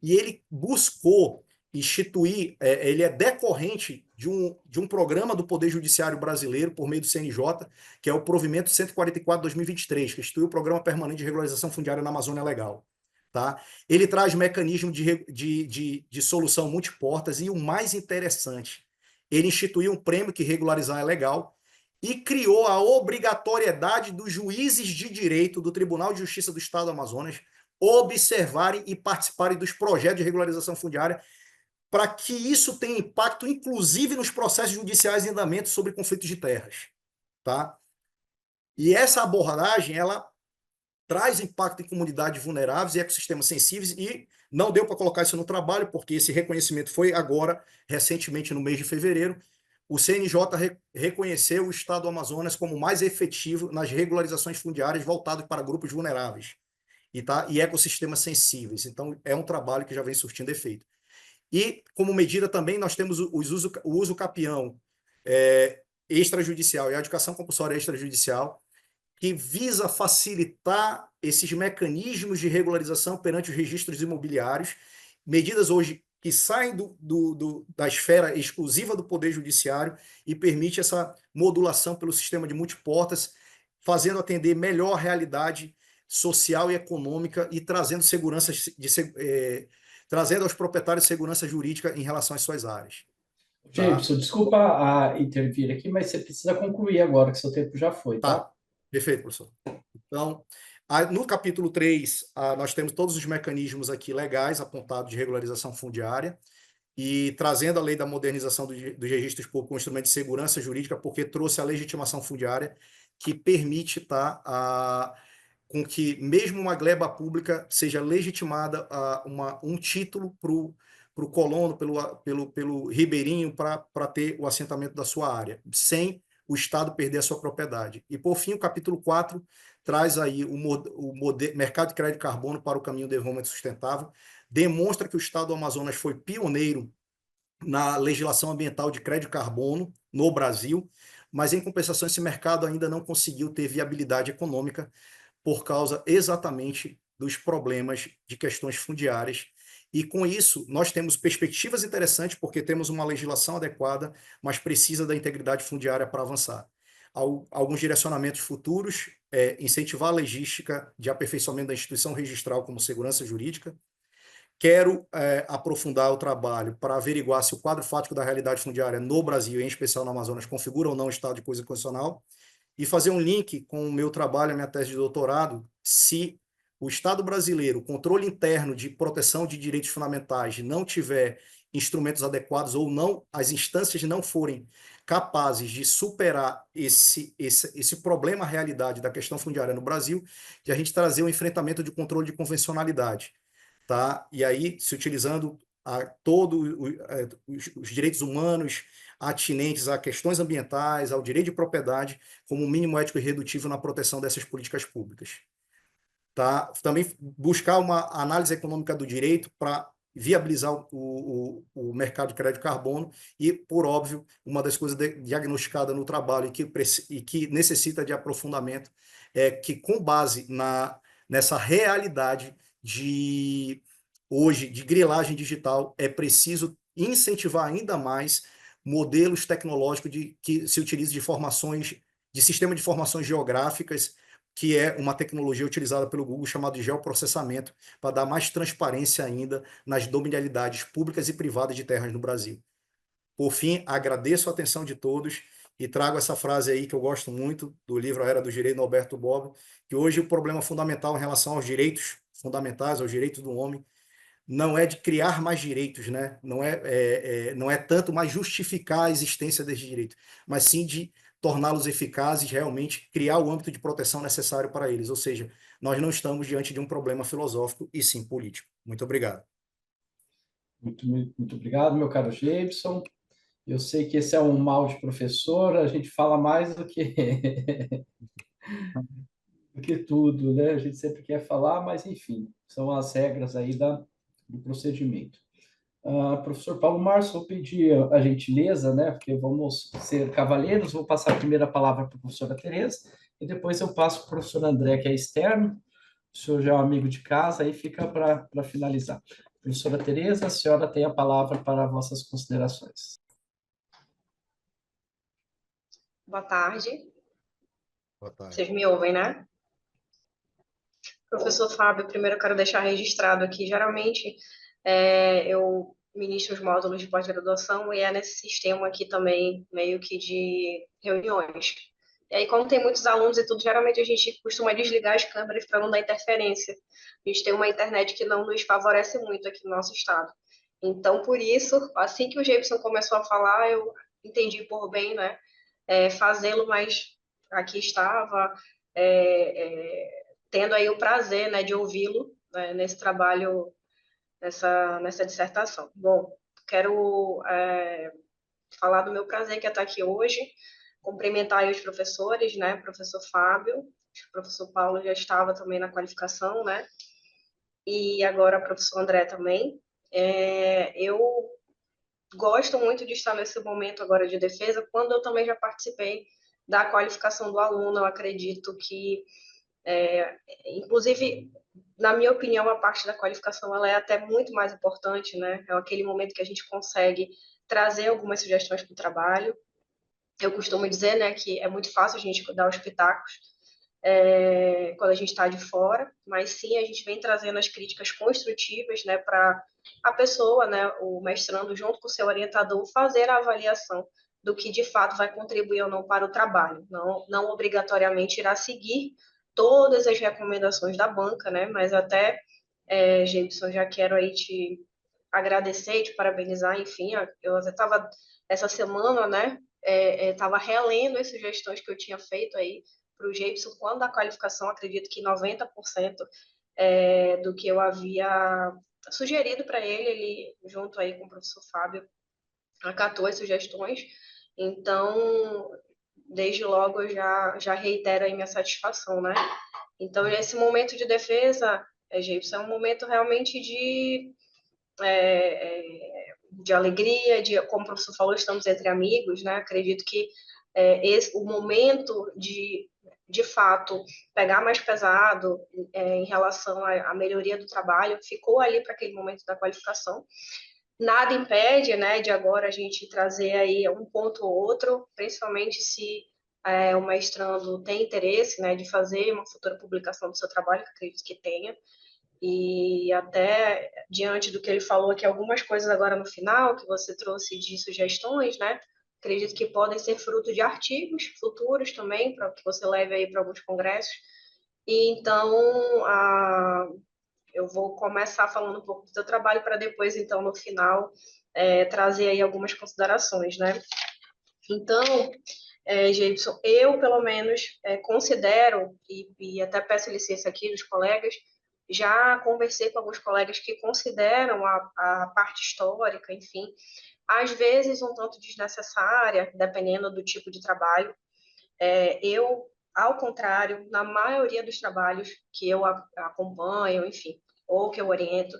e ele buscou instituir, ele é decorrente de um programa do Poder Judiciário Brasileiro, por meio do CNJ, que é o Provimento 144/2023, que instituiu o Programa Permanente de Regularização Fundiária na Amazônia Legal. Tá? Ele traz mecanismo de solução multiportas e o mais interessante, ele instituiu um prêmio que regularizar é legal e criou a obrigatoriedade dos juízes de direito do Tribunal de Justiça do Estado do Amazonas observarem e participarem dos projetos de regularização fundiária para que isso tenha impacto, inclusive, nos processos judiciais em andamento sobre conflitos de terras. Tá? E essa abordagem, ela traz impacto em comunidades vulneráveis e ecossistemas sensíveis, e não deu para colocar isso no trabalho, porque esse reconhecimento foi agora, recentemente, no mês de fevereiro. O CNJ reconheceu o Estado do Amazonas como mais efetivo nas regularizações fundiárias voltadas para grupos vulneráveis e ecossistemas sensíveis. Então, é um trabalho que já vem surtindo efeito. E, como medida também, nós temos o uso capião extrajudicial e a educação compulsória extrajudicial, que visa facilitar esses mecanismos de regularização perante os registros imobiliários, medidas hoje que saem da esfera exclusiva do Poder Judiciário e permite essa modulação pelo sistema de multiportas, fazendo atender melhor a realidade social e econômica e trazendo trazendo aos proprietários segurança jurídica em relação às suas áreas. Tá? Jameson, desculpa intervir aqui, mas você precisa concluir agora, que seu tempo já foi, tá? Tá, perfeito, professor. Então, no capítulo 3, nós temos todos os mecanismos aqui legais apontados de regularização fundiária e trazendo a lei da modernização dos registros públicos com instrumento de segurança jurídica, porque trouxe a legitimação fundiária que permite com que mesmo uma gleba pública seja legitimada um título para o colono, pelo ribeirinho, para ter o assentamento da sua área, sem o Estado perder a sua propriedade. E, por fim, o capítulo 4 traz aí o mercado de crédito de carbono para o caminho do desenvolvimento sustentável, demonstra que o Estado do Amazonas foi pioneiro na legislação ambiental de crédito de carbono no Brasil, mas, em compensação, esse mercado ainda não conseguiu ter viabilidade econômica por causa exatamente dos problemas de questões fundiárias. E, com isso, nós temos perspectivas interessantes, porque temos uma legislação adequada, mas precisa da integridade fundiária para avançar. Alguns direcionamentos futuros, incentivar a logística de aperfeiçoamento da instituição registral como segurança jurídica. Quero aprofundar o trabalho para averiguar se o quadro fático da realidade fundiária no Brasil, em especial no Amazonas, configura ou não o estado de coisa constitucional, e fazer um link com o meu trabalho, a minha tese de doutorado, se o Estado brasileiro, o controle interno de proteção de direitos fundamentais, não tiver instrumentos adequados ou não, as instâncias não forem capazes de superar esse problema, a realidade da questão fundiária no Brasil, de a gente trazer um enfrentamento de controle de convencionalidade. Tá? E aí, se utilizando todos os direitos humanos atinentes a questões ambientais, ao direito de propriedade, como um mínimo ético irredutível na proteção dessas políticas públicas. Tá? Também buscar uma análise econômica do direito para viabilizar o mercado de crédito de carbono e, por óbvio, uma das coisas diagnosticadas no trabalho e que necessita de aprofundamento é que, com base nessa realidade hoje de grilagem digital, é preciso incentivar ainda mais modelos tecnológicos que se utilizem de sistema de informações geográficas, que é uma tecnologia utilizada pelo Google chamada de geoprocessamento, para dar mais transparência ainda nas dominialidades públicas e privadas de terras no Brasil. Por fim, agradeço a atenção de todos e trago essa frase aí que eu gosto muito, do livro A Era do Direito, do Alberto Bob, que hoje o problema fundamental em relação aos direitos fundamentais, aos direitos do homem, não é de criar mais direitos, né? Não é tanto mais justificar a existência desses direitos, mas sim de torná-los eficazes, realmente criar o âmbito de proteção necessário para eles. Ou seja, nós não estamos diante de um problema filosófico, e sim político. Muito obrigado. Muito obrigado, meu caro Jameson. Eu sei que esse é um mal de professor, a gente fala mais do que, do que tudo, né? A gente sempre quer falar, mas enfim, são as regras aí do procedimento. Professor Paulo Márcio, vou pedir a gentileza, né? Porque vamos ser cavalheiros, vou passar a primeira palavra para a professora Tereza, e depois eu passo para o professor André, que é externo. O senhor já é um amigo de casa, aí fica para finalizar. Professora Tereza, a senhora tem a palavra para vossas considerações. Boa tarde. Boa tarde. Vocês me ouvem, né? Professor Fábio, primeiro eu quero deixar registrado aqui, geralmente eu ministro os módulos de pós-graduação e é nesse sistema aqui também, meio que de reuniões. E aí, como tem muitos alunos e tudo, geralmente a gente costuma desligar as câmeras para não dar interferência. A gente tem uma internet que não nos favorece muito aqui no nosso estado. Então, por isso, assim que o Gibson começou a falar, eu entendi por bem, né, fazê-lo, mas aqui estava, tendo aí o prazer, né, de ouvi-lo, né, nesse trabalho, nessa dissertação. Bom, quero falar do meu prazer que é estar aqui hoje, cumprimentar aí os professores, né, professor Fábio, o professor Paulo já estava também na qualificação, né, e agora o professor André também. Eu gosto muito de estar nesse momento agora de defesa, quando eu também já participei da qualificação do aluno. Eu acredito que, inclusive, na minha opinião, a parte da qualificação ela é até muito mais importante, né? É aquele momento que a gente consegue trazer algumas sugestões para o trabalho. Eu costumo dizer, né, que é muito fácil a gente dar os pitacos quando a gente está de fora, mas sim a gente vem trazendo as críticas construtivas, né, para a pessoa, né, o mestrando, junto com o seu orientador, fazer a avaliação do que de fato vai contribuir ou não para o trabalho. Não obrigatoriamente irá seguir todas as recomendações da banca, né, mas até, Gibson, já quero aí te agradecer e te parabenizar, enfim, eu até estava essa semana, né, estava relendo as sugestões que eu tinha feito aí para o Gibson, quando a qualificação, acredito que 90% do que eu havia sugerido para ele, ele, junto aí com o professor Fábio, acatou as sugestões. Então, desde logo, eu já reitero aí minha satisfação, né? Então, esse momento de defesa, Gibson, é um momento realmente de alegria, como o professor falou, estamos entre amigos, né? Acredito que o momento de fato, pegar mais pesado em relação à melhoria do trabalho ficou ali para aquele momento da qualificação. Nada impede, né, de agora a gente trazer aí um ponto ou outro, principalmente se o mestrando tem interesse, né, de fazer uma futura publicação do seu trabalho, que acredito que tenha. E até diante do que ele falou aqui, algumas coisas agora no final, que você trouxe de sugestões, né? Acredito que podem ser fruto de artigos futuros também, para que você leve aí para alguns congressos. E então, eu vou começar falando um pouco do seu trabalho para depois, então, no final, trazer aí algumas considerações, né? Então, Gibson, eu, pelo menos, considero, e até peço licença aqui dos colegas, já conversei com alguns colegas que consideram a parte histórica, enfim, às vezes um tanto desnecessária, dependendo do tipo de trabalho. Eu, ao contrário, na maioria dos trabalhos que eu acompanho, enfim, ou que eu oriento,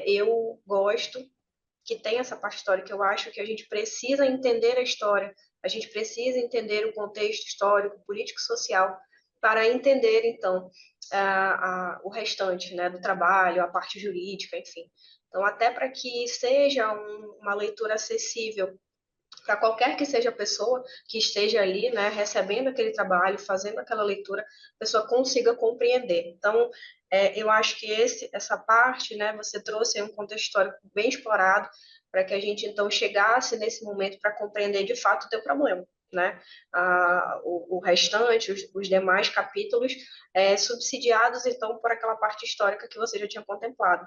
eu gosto que tem essa parte histórica. Eu acho que a gente precisa entender a história, a gente precisa entender o contexto histórico, político, social, para entender, então, o restante, né, do trabalho, a parte jurídica, enfim. Então, até para que seja uma leitura acessível para qualquer que seja a pessoa que esteja ali, né, recebendo aquele trabalho, fazendo aquela leitura, a pessoa consiga compreender. Então, eu acho que essa parte, né, você trouxe um contexto histórico bem explorado para que a gente, então, chegasse nesse momento para compreender, de fato, o teu problema, né? O restante, os demais capítulos, subsidiados, então, por aquela parte histórica que você já tinha contemplado.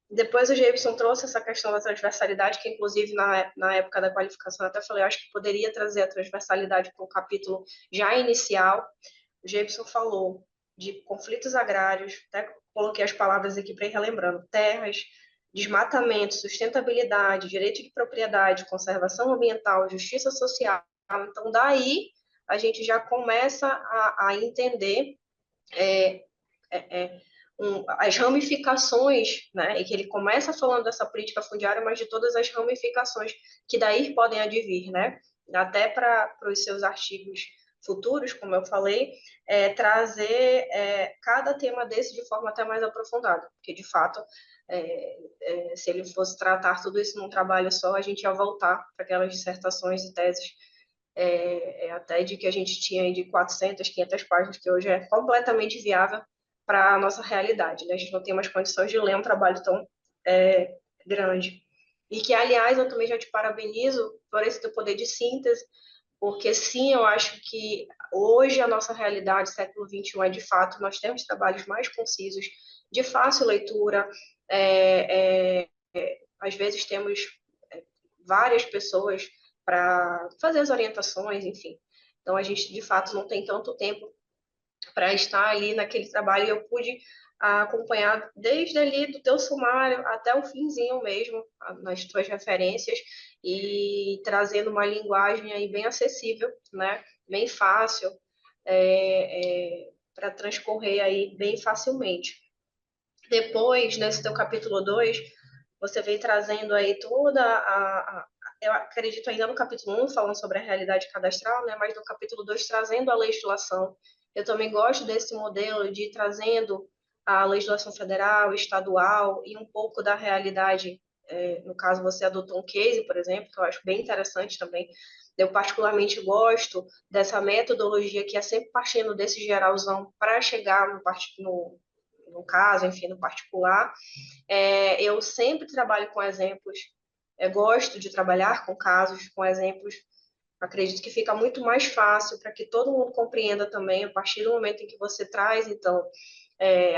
Depois o Gibson trouxe essa questão da transversalidade, que inclusive na época da qualificação eu até falei, eu acho que poderia trazer a transversalidade para um capítulo já inicial. O Gibson falou de conflitos agrários, até coloquei as palavras aqui para ir relembrando: terras, desmatamento, sustentabilidade, direito de propriedade, conservação ambiental, justiça social. Então, daí a gente já começa a entender é, as ramificações, né? E que ele começa falando dessa política fundiária, mas de todas as ramificações que daí podem advir, né? Até para os seus artigos futuros, como eu falei, trazer cada tema desse de forma até mais aprofundada, porque de fato Se ele fosse tratar tudo isso num trabalho só, a gente ia voltar para aquelas dissertações e teses até de que a gente tinha aí de 400, 500 páginas, que hoje é completamente viável para a nossa realidade, né? A gente não tem mais condições de ler um trabalho tão grande. E que, aliás, eu também já te parabenizo por esse teu poder de síntese, porque sim, eu acho que hoje a nossa realidade, século XXI, de fato, nós temos trabalhos mais concisos, de fácil leitura, às vezes temos várias pessoas para fazer as orientações, enfim. Então, a gente, de fato, não tem tanto tempo para estar ali naquele trabalho, e eu pude acompanhar desde ali do teu sumário até o finzinho mesmo, nas tuas referências, e trazendo uma linguagem aí bem acessível, né? Bem fácil, para transcorrer aí bem facilmente. Depois, nesse teu capítulo 2, você vem trazendo aí eu acredito ainda no capítulo 1, falando sobre a realidade cadastral, né? Mas no capítulo 2, trazendo a legislação. Eu também gosto desse modelo de ir trazendo a legislação federal, estadual e um pouco da realidade. No caso, você adotou um case, por exemplo, que eu acho bem interessante também. Eu particularmente gosto dessa metodologia que é sempre partindo desse geralzão para chegar no caso, enfim, no particular. Eu sempre trabalho com exemplos, gosto de trabalhar com casos, com exemplos. Acredito que fica muito mais fácil para que todo mundo compreenda também, a partir do momento em que você traz, então,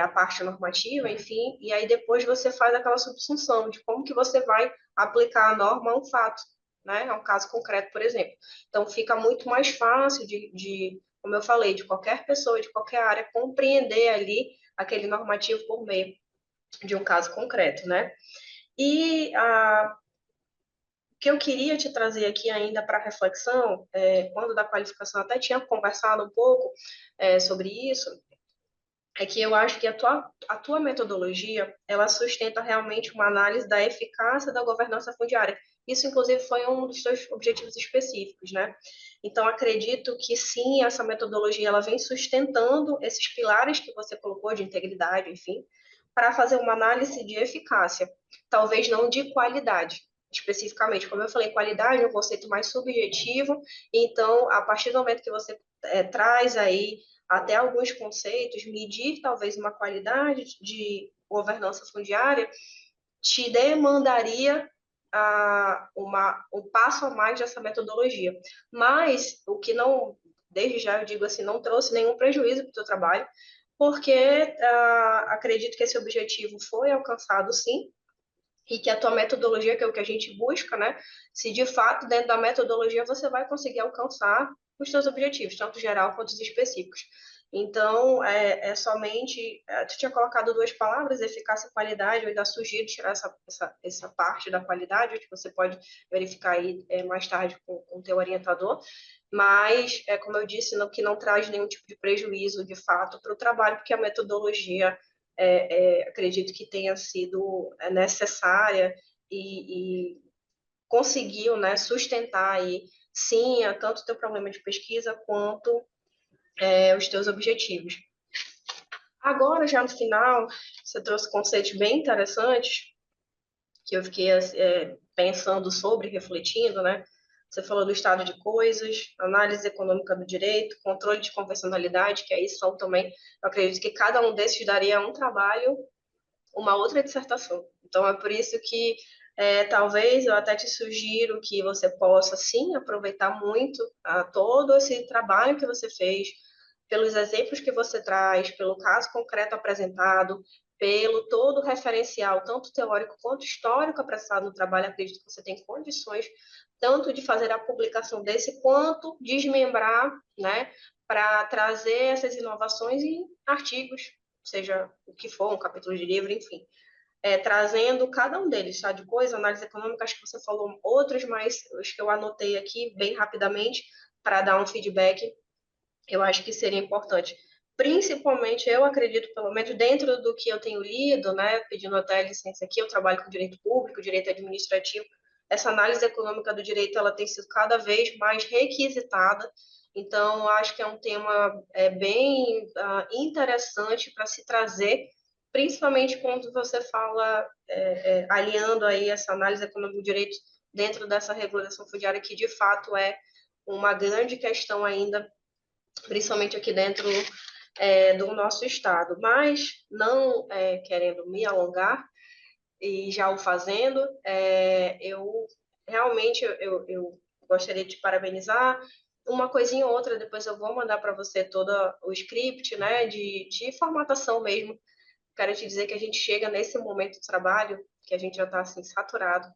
a parte normativa, enfim, e aí depois você faz aquela subsunção de como que você vai aplicar a norma a um fato, né, a um caso concreto, por exemplo. Então, fica muito mais fácil como eu falei, de qualquer pessoa, de qualquer área, compreender ali aquele normativo por meio de um caso concreto, né? E o que eu queria te trazer aqui ainda para reflexão, quando da qualificação até tinha conversado um pouco sobre isso, é que eu acho que a tua metodologia, ela sustenta realmente uma análise da eficácia da governança fundiária. Isso, inclusive, foi um dos seus objetivos específicos, né? Então, acredito que sim, essa metodologia, ela vem sustentando esses pilares que você colocou de integridade, enfim, para fazer uma análise de eficácia, talvez não de qualidade, especificamente. Como eu falei, qualidade é um conceito mais subjetivo, então, a partir do momento que você traz aí até alguns conceitos, medir talvez uma qualidade de governança fundiária, te demandaria um passo a mais dessa metodologia. Mas o que não, desde já eu digo assim, não trouxe nenhum prejuízo para o teu trabalho, porque acredito que esse objetivo foi alcançado sim, e que a tua metodologia, que é o que a gente busca, né? Se de fato dentro da metodologia você vai conseguir alcançar os seus objetivos, tanto geral quanto os específicos. Então, somente... Tu tinha colocado duas palavras, eficácia e qualidade, eu ainda sugiro tirar essa parte da qualidade, que você pode verificar aí mais tarde com o teu orientador, mas, como eu disse, que não traz nenhum tipo de prejuízo, de fato, para o trabalho, porque a metodologia acredito que tenha sido necessária e conseguiu, né, sustentar aí, sim, tanto o teu problema de pesquisa quanto os teus objetivos. Agora, já no final, você trouxe conceitos bem interessantes que eu fiquei pensando sobre, refletindo, né? Você falou do estado de coisas, análise econômica do direito, controle de convencionalidade, que aí são também, eu acredito que cada um desses daria um trabalho, uma outra dissertação. Então, é por isso que talvez eu até te sugiro que você possa, sim, aproveitar muito todo esse trabalho que você fez, pelos exemplos que você traz, pelo caso concreto apresentado, pelo todo o referencial, tanto teórico quanto histórico apresentado no trabalho. Acredito que você tem condições tanto de fazer a publicação desse, quanto desmembrar, né, para trazer essas inovações em artigos, seja o que for, um capítulo de livro, enfim. Trazendo cada um deles, tá? De coisa, análise econômica, acho que você falou outros, mas os que eu anotei aqui bem rapidamente para dar um feedback, eu acho que seria importante. Principalmente, eu acredito, pelo menos dentro do que eu tenho lido, né, pedindo até a licença aqui, eu trabalho com direito público, direito administrativo, essa análise econômica do direito, ela tem sido cada vez mais requisitada, então, acho que é um tema bem interessante para se trazer principalmente quando você fala, alinhando aí essa análise econômica do direito dentro dessa regularização fundiária, que de fato é uma grande questão ainda, principalmente aqui dentro do nosso estado. Mas, não querendo me alongar, e já o fazendo, eu realmente eu gostaria de parabenizar. Uma coisinha ou outra, depois eu vou mandar para você todo o script, né, de formatação mesmo. Quero te dizer que a gente chega nesse momento do trabalho que a gente já está assim saturado,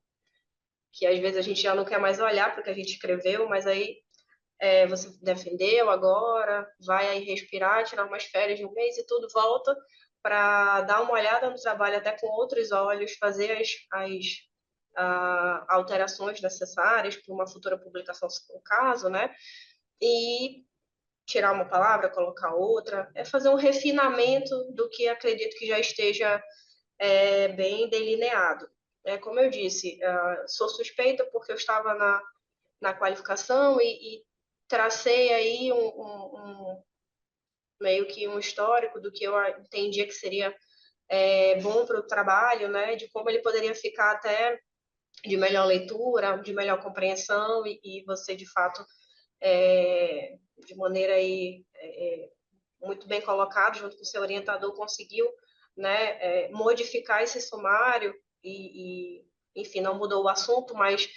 que às vezes a gente já não quer mais olhar para o que a gente escreveu, mas aí você defendeu agora, vai aí respirar, tirar umas férias de um mês e tudo volta para dar uma olhada no trabalho até com outros olhos, fazer as alterações necessárias para uma futura publicação, se for o caso, né? E tirar uma palavra, colocar outra, fazer um refinamento do que acredito que já esteja bem delineado. Como eu disse, sou suspeita porque eu estava na qualificação e tracei aí meio que um histórico do que eu entendia que seria bom para o trabalho, né, de como ele poderia ficar até de melhor leitura, de melhor compreensão e você, de fato, de maneira aí, muito bem colocado, junto com o seu orientador, conseguiu, né, modificar esse sumário enfim, não mudou o assunto, mas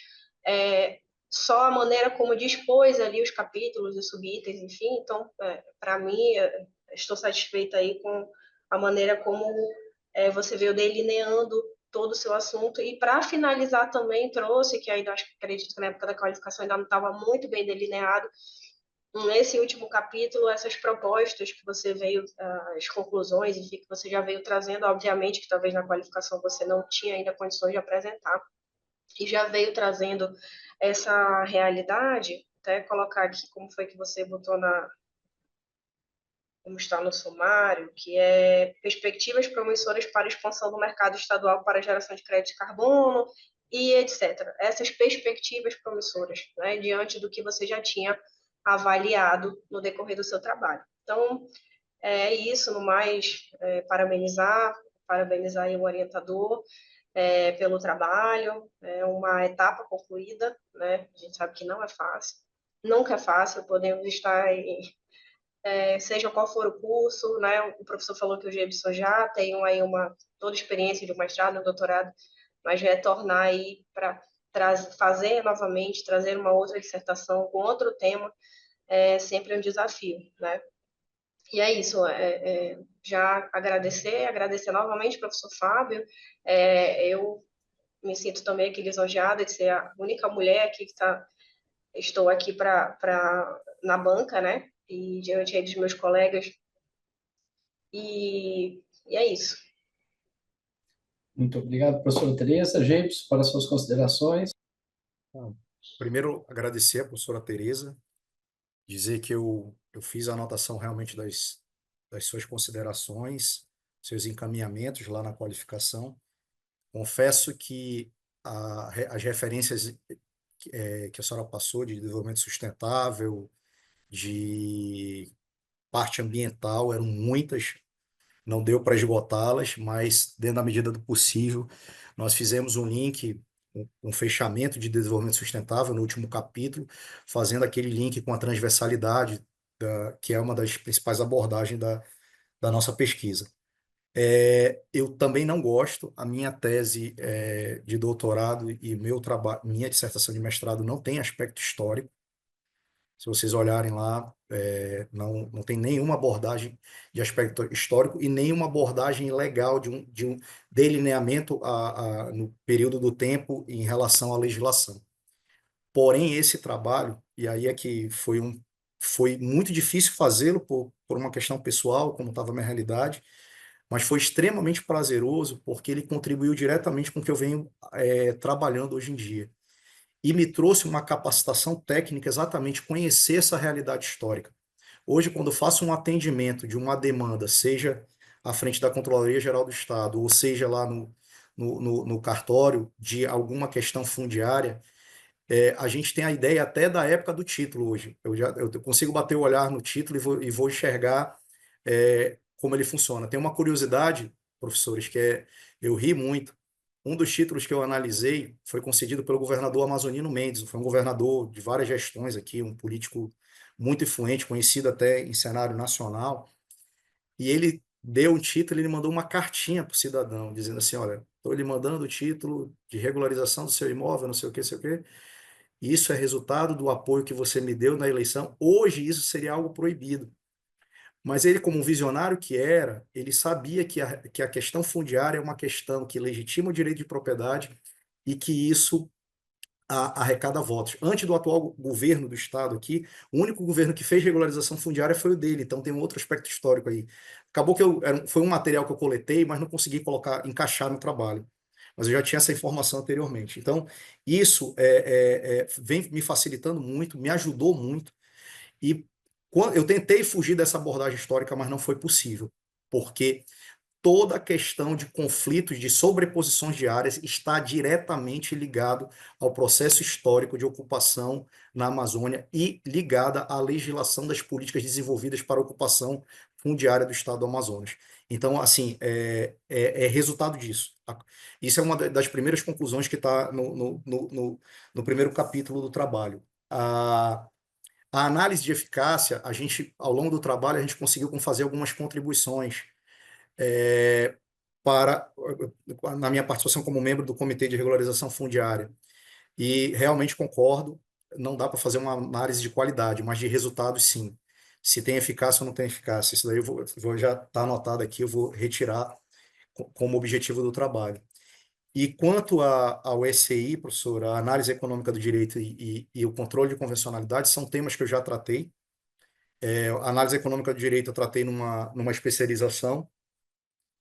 só a maneira como dispôs ali os capítulos, os subitens, enfim. Então, para mim, estou satisfeita aí com a maneira como você veio delineando todo o seu assunto. E para finalizar também trouxe, que ainda acredito que na época da qualificação ainda não estava muito bem delineado, nesse último capítulo, essas propostas que você veio, as conclusões, enfim, que você já veio trazendo, obviamente que talvez na qualificação você não tinha ainda condições de apresentar, e já veio trazendo essa realidade, até colocar aqui como foi que você botou como está no sumário, que é perspectivas promissoras para a expansão do mercado estadual para a geração de crédito de carbono e etc. Essas perspectivas promissoras, né, diante do que você já tinha avaliado no decorrer do seu trabalho. Então, é isso, no mais, parabenizar aí o orientador pelo trabalho, é uma etapa concluída, né? A gente sabe que não é fácil, nunca é fácil, podemos estar seja qual for o curso, né? O professor falou que o Gibson já tem aí toda a experiência de um mestrado, um doutorado, mas retornar aí para fazer novamente, trazer uma outra dissertação com outro tema, é sempre um desafio, né? E é isso, já agradecer novamente ao professor Fábio. Eu me sinto também aqui lisonjeada de ser a única mulher aqui estou aqui na banca, né? E diante aí dos meus colegas. E é isso. Muito obrigado, professora Tereza. James, para suas considerações. Bom, primeiro, agradecer a professora Tereza, dizer que eu fiz a anotação realmente das suas considerações, seus encaminhamentos lá na qualificação. Confesso que as referências que a senhora passou de desenvolvimento sustentável, de parte ambiental, eram muitas, não deu para esgotá-las, mas dentro da medida do possível, nós fizemos um link, um fechamento de desenvolvimento sustentável no último capítulo, fazendo aquele link com a transversalidade, que é uma das principais abordagens da nossa pesquisa. Eu também não gosto, a minha tese de doutorado e meu trabalho, minha dissertação de mestrado não tem aspecto histórico. Se vocês olharem lá, não tem nenhuma abordagem de aspecto histórico e nenhuma abordagem legal de um delineamento no período do tempo em relação à legislação. Porém, esse trabalho, e aí é que foi muito difícil fazê-lo por uma questão pessoal, como estava a minha realidade, mas foi extremamente prazeroso porque ele contribuiu diretamente com o que eu venho trabalhando hoje em dia e me trouxe uma capacitação técnica, exatamente conhecer essa realidade histórica. Hoje, quando eu faço um atendimento de uma demanda, seja à frente da Controladoria Geral do Estado, ou seja lá no cartório de alguma questão fundiária, a gente tem a ideia até da época do título hoje. Eu consigo bater o olhar no título e vou enxergar como ele funciona. Tem uma curiosidade professores, que é, eu ri muito. Um dos títulos que eu analisei foi concedido pelo governador Amazonino Mendes, foi um governador de várias gestões aqui, um político muito influente, conhecido até em cenário nacional, e ele deu um título, ele mandou uma cartinha para o cidadão, dizendo assim, olha, estou lhe mandando o título de regularização do seu imóvel, não sei o que, sei o quê. Isso é resultado do apoio que você me deu na eleição. Hoje isso seria algo proibido. Mas ele, como um visionário que era, ele sabia que a questão fundiária é uma questão que legitima o direito de propriedade e que isso arrecada votos. Antes do atual governo do Estado aqui, o único governo que fez regularização fundiária foi o dele, então tem um outro aspecto histórico aí. Acabou que foi um material que eu coletei, mas não consegui encaixar no trabalho. Mas eu já tinha essa informação anteriormente. Então, isso vem me facilitando muito, me ajudou muito, e eu tentei fugir dessa abordagem histórica, mas não foi possível, porque toda a questão de conflitos, de sobreposições de áreas está diretamente ligado ao processo histórico de ocupação na Amazônia e ligada à legislação das políticas desenvolvidas para a ocupação fundiária do estado do Amazonas. Então, assim, é resultado disso. Isso é uma das primeiras conclusões que está no primeiro capítulo do trabalho. A análise de eficácia, a gente, ao longo do trabalho, a gente conseguiu fazer algumas contribuições é, na minha participação como membro do Comitê de Regularização Fundiária. E realmente concordo, não dá para fazer uma análise de qualidade, mas de resultados, sim. Se tem eficácia ou não tem eficácia. Isso daí já está anotado aqui, eu vou retirar como objetivo do trabalho. E quanto ao SEI, professor, a análise econômica do direito e o controle de convencionalidade são temas que eu já tratei. A análise econômica do direito eu tratei numa especialização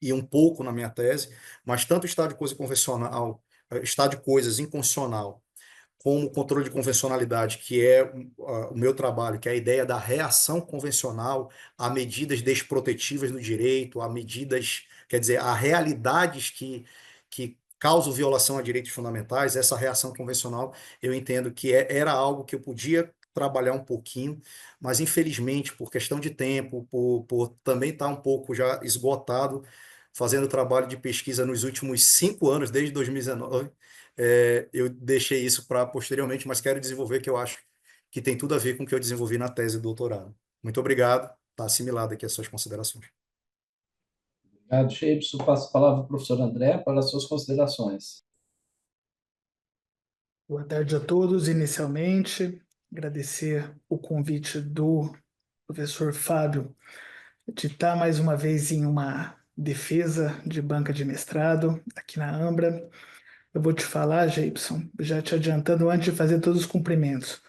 e um pouco na minha tese, mas tanto o estado de coisa convencional, estado de coisas inconstitucional, como o controle de convencionalidade, que é o meu trabalho, que é a ideia da reação convencional a medidas desprotetivas no direito, a medidas, quer dizer, a realidades que causam violação a direitos fundamentais, essa reação convencional, eu entendo que era algo que eu podia trabalhar um pouquinho, mas infelizmente, por questão de tempo, por também estar um pouco já esgotado, fazendo trabalho de pesquisa nos últimos 5 anos, desde 2019, eu deixei isso para posteriormente, mas quero desenvolver, que eu acho que tem tudo a ver com o que eu desenvolvi na tese de doutorado. Muito obrigado, está assimilado aqui as suas considerações. Obrigado, Sheibson. Passo a palavra ao professor André para as suas considerações. Boa tarde a todos. Inicialmente, agradecer o convite do professor Fábio de estar mais uma vez em uma defesa de banca de mestrado aqui na Ambra. Eu vou te falar, Geibson, já te adiantando antes de fazer todos os cumprimentos.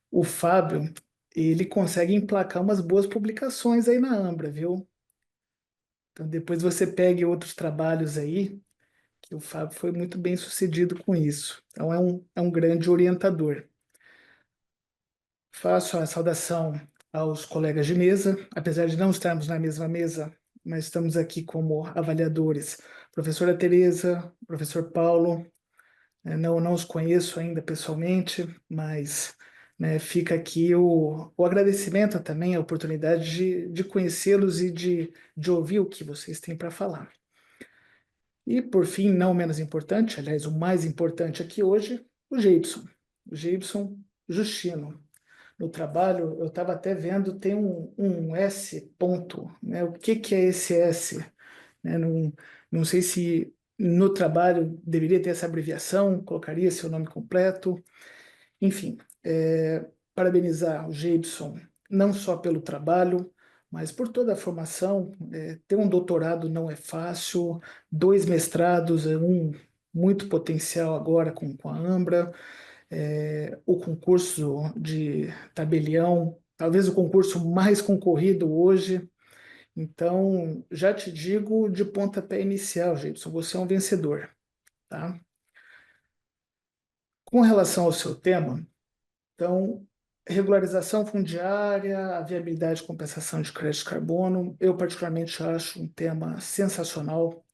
O Fábio, ele consegue emplacar umas boas publicações aí na Ambra, viu? Então depois você pegue outros trabalhos aí, que o Fábio foi muito bem sucedido com isso. Então é um grande orientador. Faço a saudação aos colegas de mesa, apesar de não estarmos na mesma mesa, mas estamos aqui como avaliadores. Professora Tereza, professor Paulo, não os conheço ainda pessoalmente, mas fica aqui o agradecimento também, a oportunidade de conhecê-los e de ouvir o que vocês têm para falar. E, por fim, não menos importante, aliás, o mais importante aqui hoje, o Geibson Justino. No trabalho, eu estava até vendo, tem um S ponto, né? O que é esse S? Né? Não sei se no trabalho deveria ter essa abreviação, colocaria seu nome completo. Enfim, parabenizar o Geibson, não só pelo trabalho, mas por toda a formação. Ter um doutorado não é fácil, 2 mestrados, um muito potencial agora com a Ambra, o concurso de tabelião, talvez o concurso mais concorrido hoje. Então, já te digo de pontapé inicial, Gibson, você é um vencedor, tá? Com relação ao seu tema, então, regularização fundiária, a viabilidade de compensação de crédito de carbono, eu particularmente acho um tema sensacional.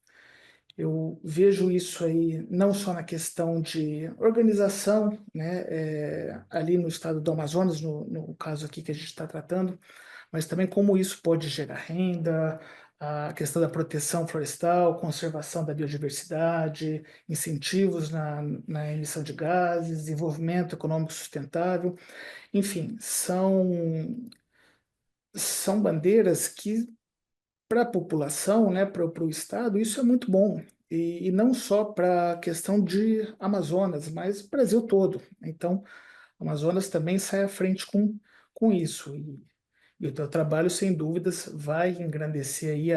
Eu vejo isso aí não só na questão de organização, né, ali no estado do Amazonas, no caso aqui que a gente está tratando, mas também como isso pode gerar renda, a questão da proteção florestal, conservação da biodiversidade, incentivos na emissão de gases, desenvolvimento econômico sustentável, enfim, são bandeiras que, para a população, né, para o Estado, isso é muito bom. E não só para a questão de Amazonas, mas Brasil todo. Então, Amazonas também sai à frente com isso. E o teu trabalho, sem dúvidas, vai engrandecer aí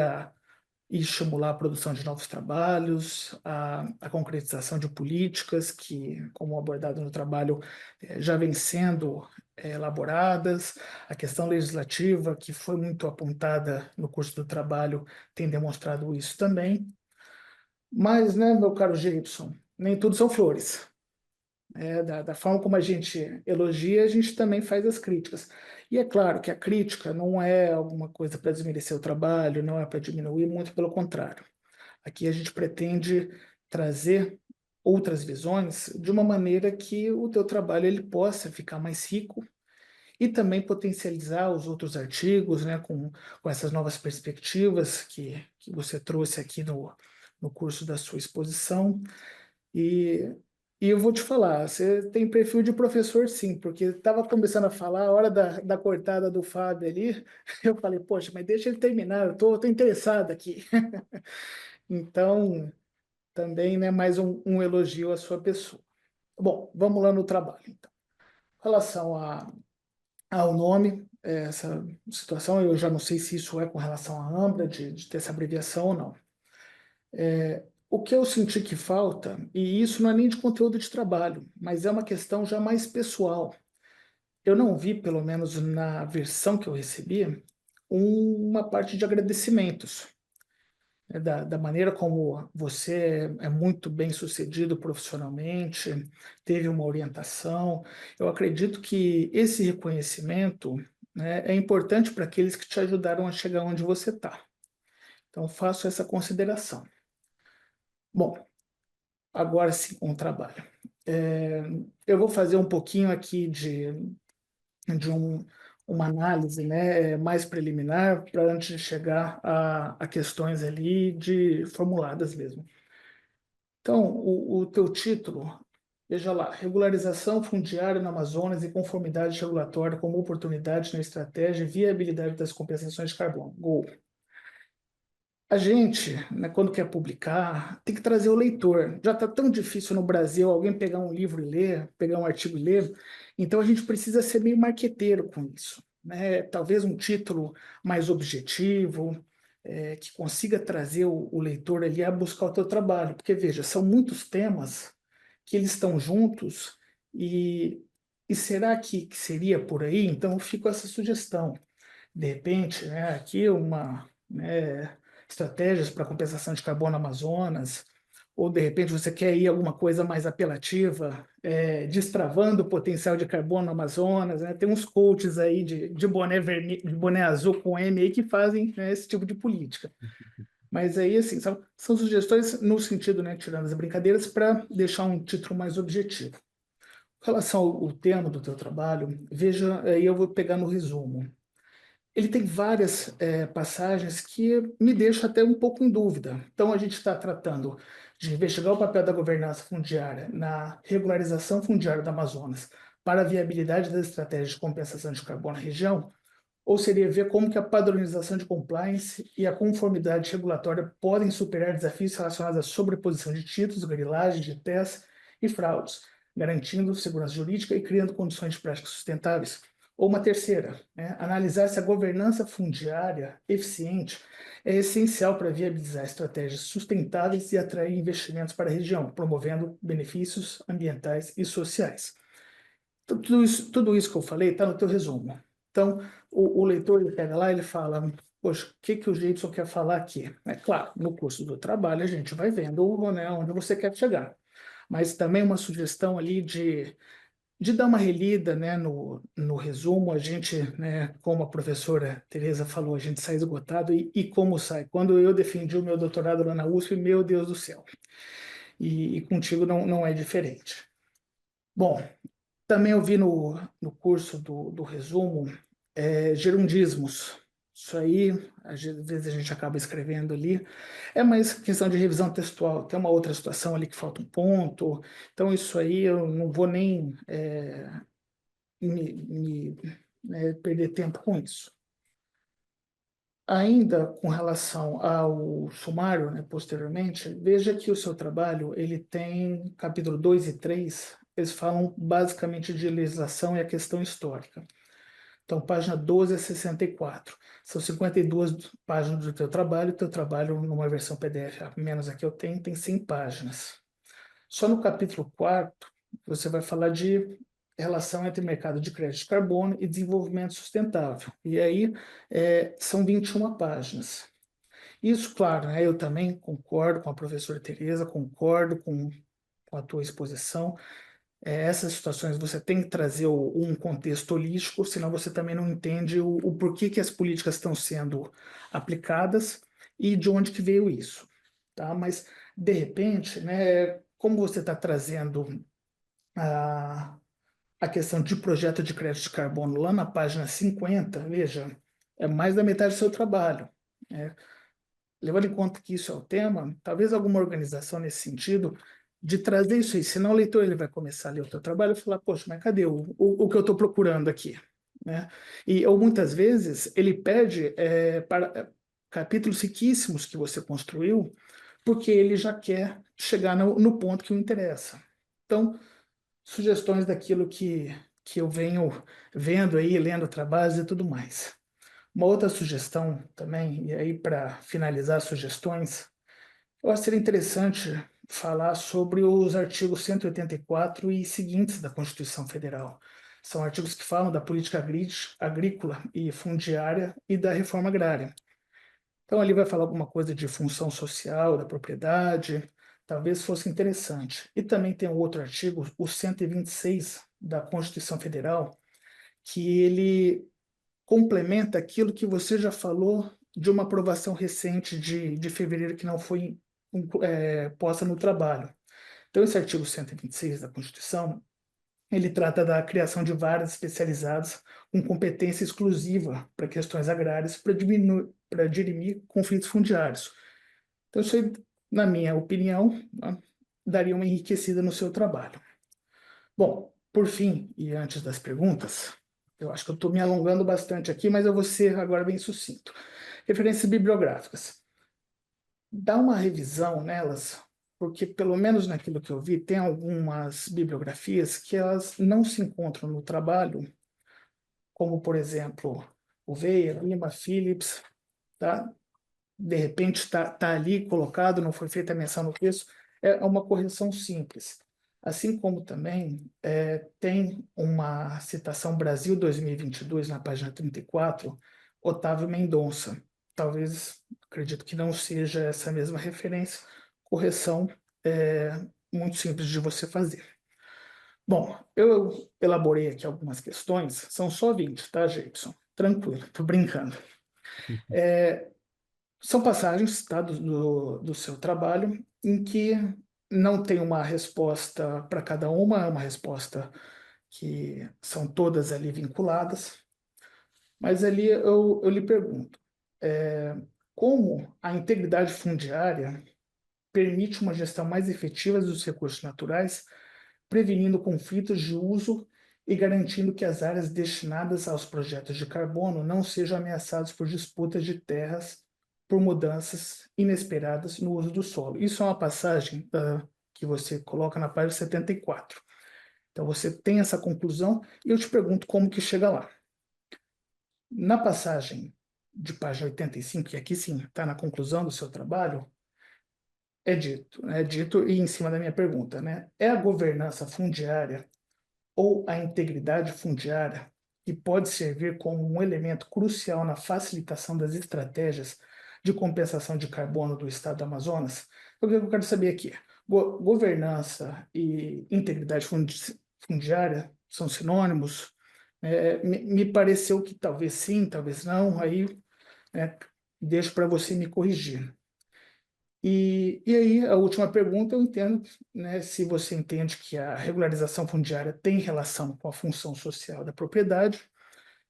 e estimular a produção de novos trabalhos, a concretização de políticas que, como abordado no trabalho, já vem sendo elaboradas, a questão legislativa, que foi muito apontada no curso do trabalho, tem demonstrado isso também. Mas, né, meu caro Gibson, nem tudo são flores. Da forma como a gente elogia, a gente também faz as críticas. E é claro que a crítica não é alguma coisa para desmerecer o trabalho, não é para diminuir, muito pelo contrário. Aqui a gente pretende trazer outras visões de uma maneira que o teu trabalho ele possa ficar mais rico e também potencializar os outros artigos, né, com essas novas perspectivas que você trouxe aqui no curso da sua exposição. E, e eu vou te falar, você tem perfil de professor sim, porque estava começando a falar, a hora da cortada do Fábio ali, eu falei, poxa, mas deixa ele terminar, eu tô interessado aqui. Então, também, né, mais um elogio à sua pessoa. Bom, vamos lá no trabalho, então. Em relação ao nome, essa situação, eu já não sei se isso é com relação à AMBRA, de ter essa abreviação ou não. O que eu senti que falta, e isso não é nem de conteúdo de trabalho, mas é uma questão já mais pessoal. Eu não vi, pelo menos na versão que eu recebi, uma parte de agradecimentos, né, da maneira como você é muito bem sucedido profissionalmente, teve uma orientação. Eu acredito que esse reconhecimento, né, é importante para aqueles que te ajudaram a chegar onde você está. Então, faço essa consideração. Bom, agora sim, com o trabalho. Eu vou fazer um pouquinho aqui de uma análise, né, mais preliminar, para antes de chegar a questões ali formuladas mesmo. Então, o teu título, veja lá, regularização fundiária no Amazonas e conformidade regulatória como oportunidade na estratégia e viabilidade das compensações de carbono. Gol. A gente, né, quando quer publicar, tem que trazer o leitor. Já está tão difícil no Brasil alguém pegar um livro e ler, pegar um artigo e ler, então a gente precisa ser meio marqueteiro com isso, né? Talvez um título mais objetivo, que consiga trazer o leitor ali a buscar o teu trabalho. Porque, veja, são muitos temas que eles estão juntos e será que seria por aí? Então, eu fico com essa sugestão. De repente, né, aqui né, estratégias para compensação de carbono no Amazonas, ou de repente você quer ir alguma coisa mais apelativa, destravando o potencial de carbono no Amazonas, né? Tem uns coaches aí de boné vermelho, de boné azul com M aí que fazem, né, esse tipo de política. Mas aí, assim, são sugestões no sentido, né, tirando as brincadeiras, para deixar um título mais objetivo. Com relação ao tema do teu trabalho, veja, aí eu vou pegar no resumo. Ele tem várias passagens que me deixam até um pouco em dúvida. Então, a gente está tratando de investigar o papel da governança fundiária na regularização fundiária do Amazonas para a viabilidade das estratégias de compensação de carbono na região, ou seria ver como que a padronização de compliance e a conformidade regulatória podem superar desafios relacionados à sobreposição de títulos, grilagem de testes e fraudes, garantindo segurança jurídica e criando condições de práticas sustentáveis. Ou uma terceira, né, analisar se a governança fundiária eficiente é essencial para viabilizar estratégias sustentáveis e atrair investimentos para a região, promovendo benefícios ambientais e sociais. Então, tudo isso que eu falei está no teu resumo. Então, o leitor ele pega lá e ele fala, poxa, o que o Gibson quer falar aqui? É claro, no curso do trabalho a gente vai vendo, né, onde você quer chegar. Mas também uma sugestão ali de dar uma relida, né, no resumo, a gente, né, como a professora Tereza falou, a gente sai esgotado e como sai. Quando eu defendi o meu doutorado lá na USP, meu Deus do céu. E contigo não é diferente. Bom, também eu vi no curso do resumo gerundismos, Isso aí, às vezes a gente acaba escrevendo ali, é mais questão de revisão textual, tem uma outra situação ali que falta um ponto, então isso aí eu não vou nem perder tempo com isso. Ainda com relação ao sumário, né, posteriormente, veja que o seu trabalho ele tem capítulo 2 e 3, eles falam basicamente de legislação e a questão histórica. Então, página 12 a 64. São 52 páginas do teu trabalho numa versão PDF, a menos a que eu tenho, tem 100 páginas. Só no capítulo 4, você vai falar de relação entre mercado de crédito de carbono e desenvolvimento sustentável. E aí são 21 páginas. Isso, claro, né, eu também concordo com a professora Tereza, concordo com a tua exposição. Essas situações você tem que trazer um contexto holístico, senão você também não entende o porquê que as políticas estão sendo aplicadas e de onde que veio isso, tá? Mas, de repente, né, como você está trazendo a questão de projeto de crédito de carbono lá na página 50, veja, é mais da metade do seu trabalho, né? Levando em conta que isso é o tema, talvez alguma organização nesse sentido de trazer isso aí, senão o leitor ele vai começar a ler o teu trabalho e falar, poxa, mas cadê o que eu estou procurando aqui? Né? Ou muitas vezes ele pede para capítulos riquíssimos que você construiu, porque ele já quer chegar no ponto que o interessa. Então, sugestões daquilo que eu venho vendo aí, lendo trabalhos e tudo mais. Uma outra sugestão também, e aí para finalizar as sugestões, eu acho que seria interessante falar sobre os artigos 184 e seguintes da Constituição Federal. São artigos que falam da política agrícola e fundiária e da reforma agrária. Então, ali vai falar alguma coisa de função social da propriedade, talvez fosse interessante. E também tem um outro artigo, o 126 da Constituição Federal, que ele complementa aquilo que você já falou de uma aprovação recente de fevereiro que não foi posta no trabalho. Então, esse artigo 126 da Constituição, ele trata da criação de varas especializadas com competência exclusiva para questões agrárias para dirimir conflitos fundiários. Então, isso aí, na minha opinião, né, daria uma enriquecida no seu trabalho. Bom, por fim, e antes das perguntas, eu acho que eu estou me alongando bastante aqui, mas eu vou ser agora bem sucinto. Referências bibliográficas. Dá uma revisão nelas, porque pelo menos naquilo que eu vi, tem algumas bibliografias que elas não se encontram no trabalho, como, por exemplo, o Veia, Lima, Phillips, tá? De repente está ali colocado, não foi feita a menção no texto, é uma correção simples. Assim como também tem uma citação Brasil 2022 na página 34, Otávio Mendonça. Talvez, acredito que não seja essa mesma referência, correção muito simples de você fazer. Bom, eu elaborei aqui algumas questões, são só 20, tá, Gibson? Tranquilo, tô brincando. São passagens, tá, do seu trabalho em que não tem uma resposta para cada uma, é uma resposta que são todas ali vinculadas, mas ali eu lhe pergunto, como a integridade fundiária permite uma gestão mais efetiva dos recursos naturais, prevenindo conflitos de uso e garantindo que as áreas destinadas aos projetos de carbono não sejam ameaçadas por disputas de terras por mudanças inesperadas no uso do solo. Isso é uma passagem que você coloca na página 74. Então, você tem essa conclusão e eu te pergunto como que chega lá. Na passagem de página 85, que aqui sim está na conclusão do seu trabalho, é dito, e em cima da minha pergunta, né? É a governança fundiária ou a integridade fundiária que pode servir como um elemento crucial na facilitação das estratégias de compensação de carbono do estado do Amazonas? O que eu quero saber aqui? Governança e integridade fundiária são sinônimos? Me pareceu que talvez sim, talvez não, aí deixo para você me corrigir. E aí, a última pergunta, eu entendo, né, se você entende que a regularização fundiária tem relação com a função social da propriedade,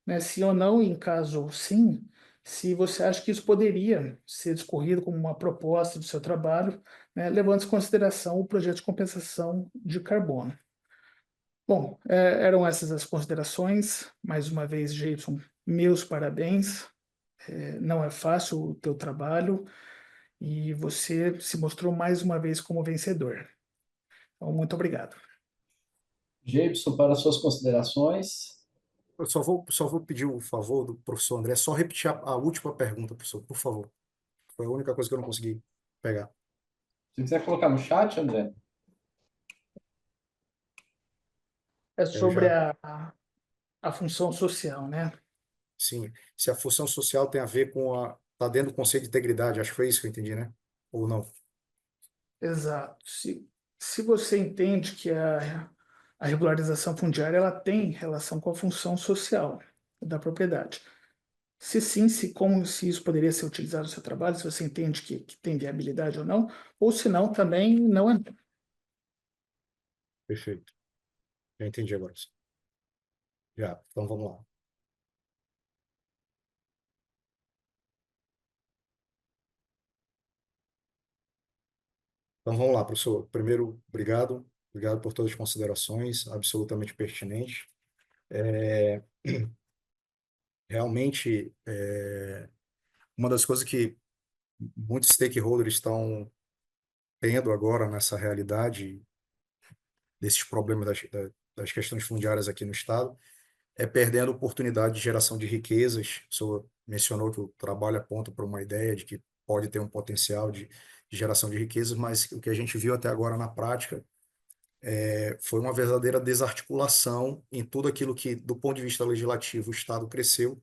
né, se ou não, em caso sim, se você acha que isso poderia ser discorrido como uma proposta do seu trabalho, né, levando em consideração o projeto de compensação de carbono. Bom, eram essas as considerações. Mais uma vez, Jason, meus parabéns. Não é fácil o teu trabalho e você se mostrou mais uma vez como vencedor. Então, muito obrigado. Gibson, para suas considerações. Eu só vou pedir o favor do professor André, só repetir a última pergunta, professor, por favor. Foi a única coisa que eu não consegui pegar. Se quiser colocar no chat, André. É Eu sobre já, a função social, né? sim, se a função social tem a ver com tá dentro do conceito de integridade, acho que foi isso que eu entendi, né? Ou não? Exato. Se você entende que a regularização fundiária ela tem relação com a função social da propriedade. Se sim, se isso poderia ser utilizado no seu trabalho, se você entende que tem viabilidade ou não, ou se não, também não é. Perfeito. Já entendi agora. Já, então vamos lá. Então vamos lá, professor. Primeiro, obrigado. Obrigado por todas as considerações, absolutamente pertinentes. É, realmente, uma das coisas que muitos stakeholders estão tendo agora nessa realidade desses problemas das questões fundiárias aqui no Estado é perdendo a oportunidade de geração de riquezas. O senhor mencionou que o trabalho aponta para uma ideia de que pode ter um potencial de geração de riquezas, mas o que a gente viu até agora na prática foi uma verdadeira desarticulação em tudo aquilo que, do ponto de vista legislativo, o Estado cresceu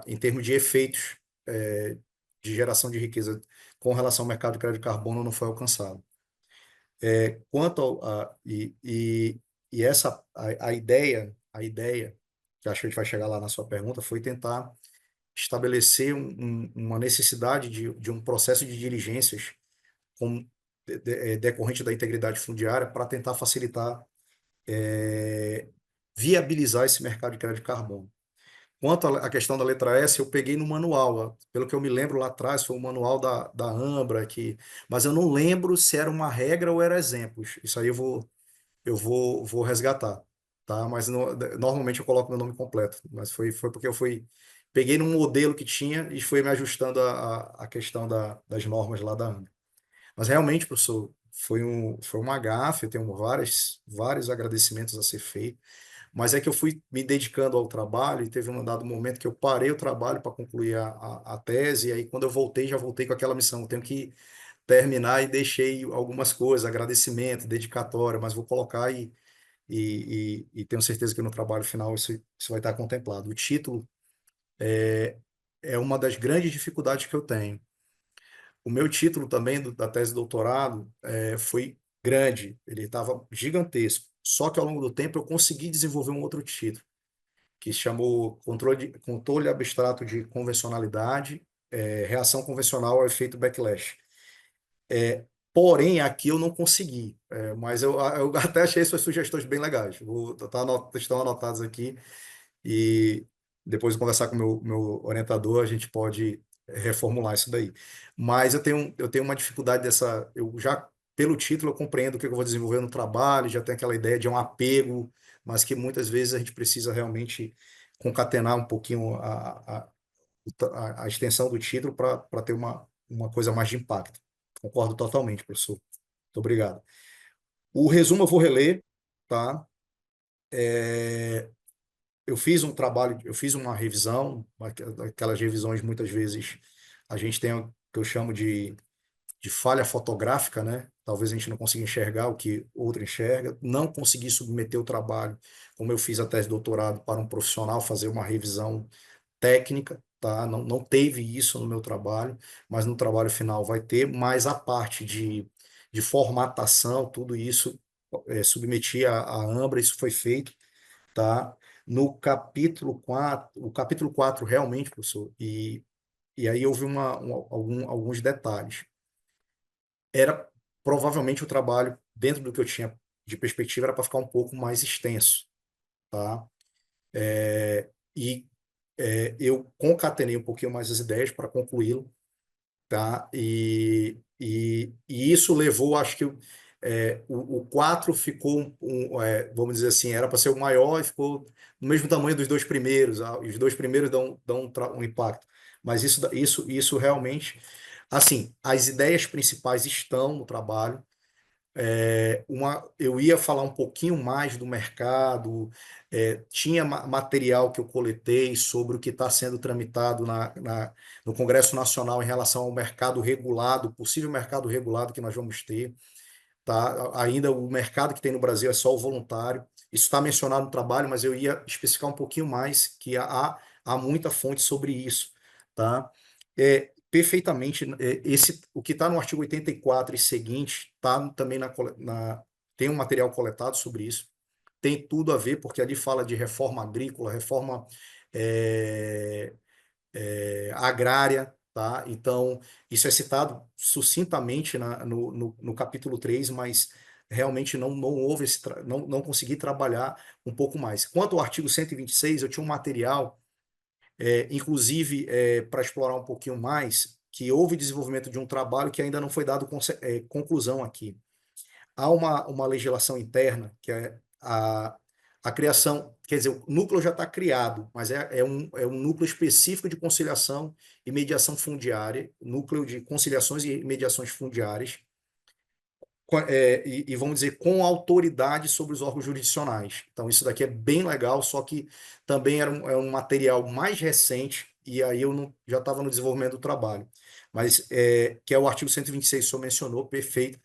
em termos de efeitos de geração de riqueza com relação ao mercado de crédito de carbono não foi alcançado. Quanto e essa a ideia que acho que a gente vai chegar lá na sua pergunta foi tentar estabelecer uma necessidade de um processo de diligências com, decorrente da integridade fundiária para tentar facilitar, viabilizar esse mercado de crédito de carbono. Quanto à questão da letra S, eu peguei no manual. Pelo que eu me lembro lá atrás, foi o manual da Ambra, mas eu não lembro se era uma regra ou era exemplos. Isso aí vou resgatar, tá? Mas normalmente eu coloco meu nome completo. Mas foi porque peguei num modelo que tinha e fui me ajustando a questão das normas lá da Ambra. Mas realmente, professor, foi uma gafe, eu tenho vários agradecimentos a ser feito. Mas é que eu fui me dedicando ao trabalho e teve um dado momento que eu parei o trabalho para concluir a tese, e aí quando eu voltei, já voltei com aquela missão. Eu tenho que terminar e deixei algumas coisas, agradecimento, dedicatória, mas vou colocar e tenho certeza que no trabalho final isso vai estar contemplado. O título é uma das grandes dificuldades que eu tenho. O meu título também da tese de doutorado foi grande, ele estava gigantesco. Só que ao longo do tempo eu consegui desenvolver um outro título que se chamou Controle Abstrato de Convencionalidade, Reação Convencional ao Efeito Backlash. Porém, aqui eu não consegui, mas eu até achei suas sugestões bem legais. Estão anotadas aqui e depois de conversar com o meu orientador, a gente pode reformular isso daí. Mas eu tenho uma dificuldade eu já, pelo título, eu compreendo o que eu vou desenvolver no trabalho, já tenho aquela ideia de um apego, mas que muitas vezes a gente precisa realmente concatenar um pouquinho a extensão do título para ter uma coisa mais de impacto. Concordo totalmente, professor. Muito obrigado. O resumo eu vou reler, tá? Eu fiz um trabalho, eu fiz uma revisão, aquelas revisões muitas vezes a gente tem o que eu chamo de falha fotográfica, né? Talvez a gente não consiga enxergar o que outro enxerga. Não consegui submeter o trabalho, como eu fiz a tese de doutorado, para um profissional fazer uma revisão técnica, tá? Não teve isso no meu trabalho, mas no trabalho final vai ter, mas a parte de formatação, tudo isso submeti à Ambra, isso foi feito, tá? No capítulo 4, o capítulo 4 realmente, professor, e aí houve alguns detalhes. Era provavelmente o trabalho, dentro do que eu tinha de perspectiva, era para ficar um pouco mais extenso, tá? E eu concatenei um pouquinho mais as ideias para concluí-lo, tá? E isso levou, acho que o 4 ficou, vamos dizer assim, era para ser o maior e ficou no mesmo tamanho dos dois primeiros. Os dois primeiros dão um impacto. Mas isso realmente, assim, as ideias principais estão no trabalho. Eu ia falar um pouquinho mais do mercado, tinha material que eu coletei sobre o que está sendo tramitado no Congresso Nacional em relação ao mercado regulado, possível mercado regulado que nós vamos ter. Tá? Ainda o mercado que tem no Brasil é só o voluntário. Isso está mencionado no trabalho, mas eu ia especificar um pouquinho mais, que há muita fonte sobre isso. Tá? Perfeitamente, o que está no artigo 84 e seguinte, tá também tem um material coletado sobre isso. Tem tudo a ver, porque ali fala de reforma agrícola, reforma é, agrária, tá? Então, isso é citado sucintamente no capítulo 3, mas realmente não houve não consegui trabalhar um pouco mais. Quanto ao artigo 126, eu tinha um material, inclusive, para explorar um pouquinho mais, que houve desenvolvimento de um trabalho que ainda não foi dado conclusão aqui. Há uma legislação interna, que é a criação, quer dizer, o núcleo já está criado, mas é um núcleo específico de conciliação e mediação fundiária, núcleo de conciliações e mediações fundiárias, e vamos dizer, com autoridade sobre os órgãos jurisdicionais. Então, isso daqui é bem legal, só que também é um material mais recente, e aí eu já estava no desenvolvimento do trabalho. Mas, que é o artigo 126, o senhor mencionou, perfeito,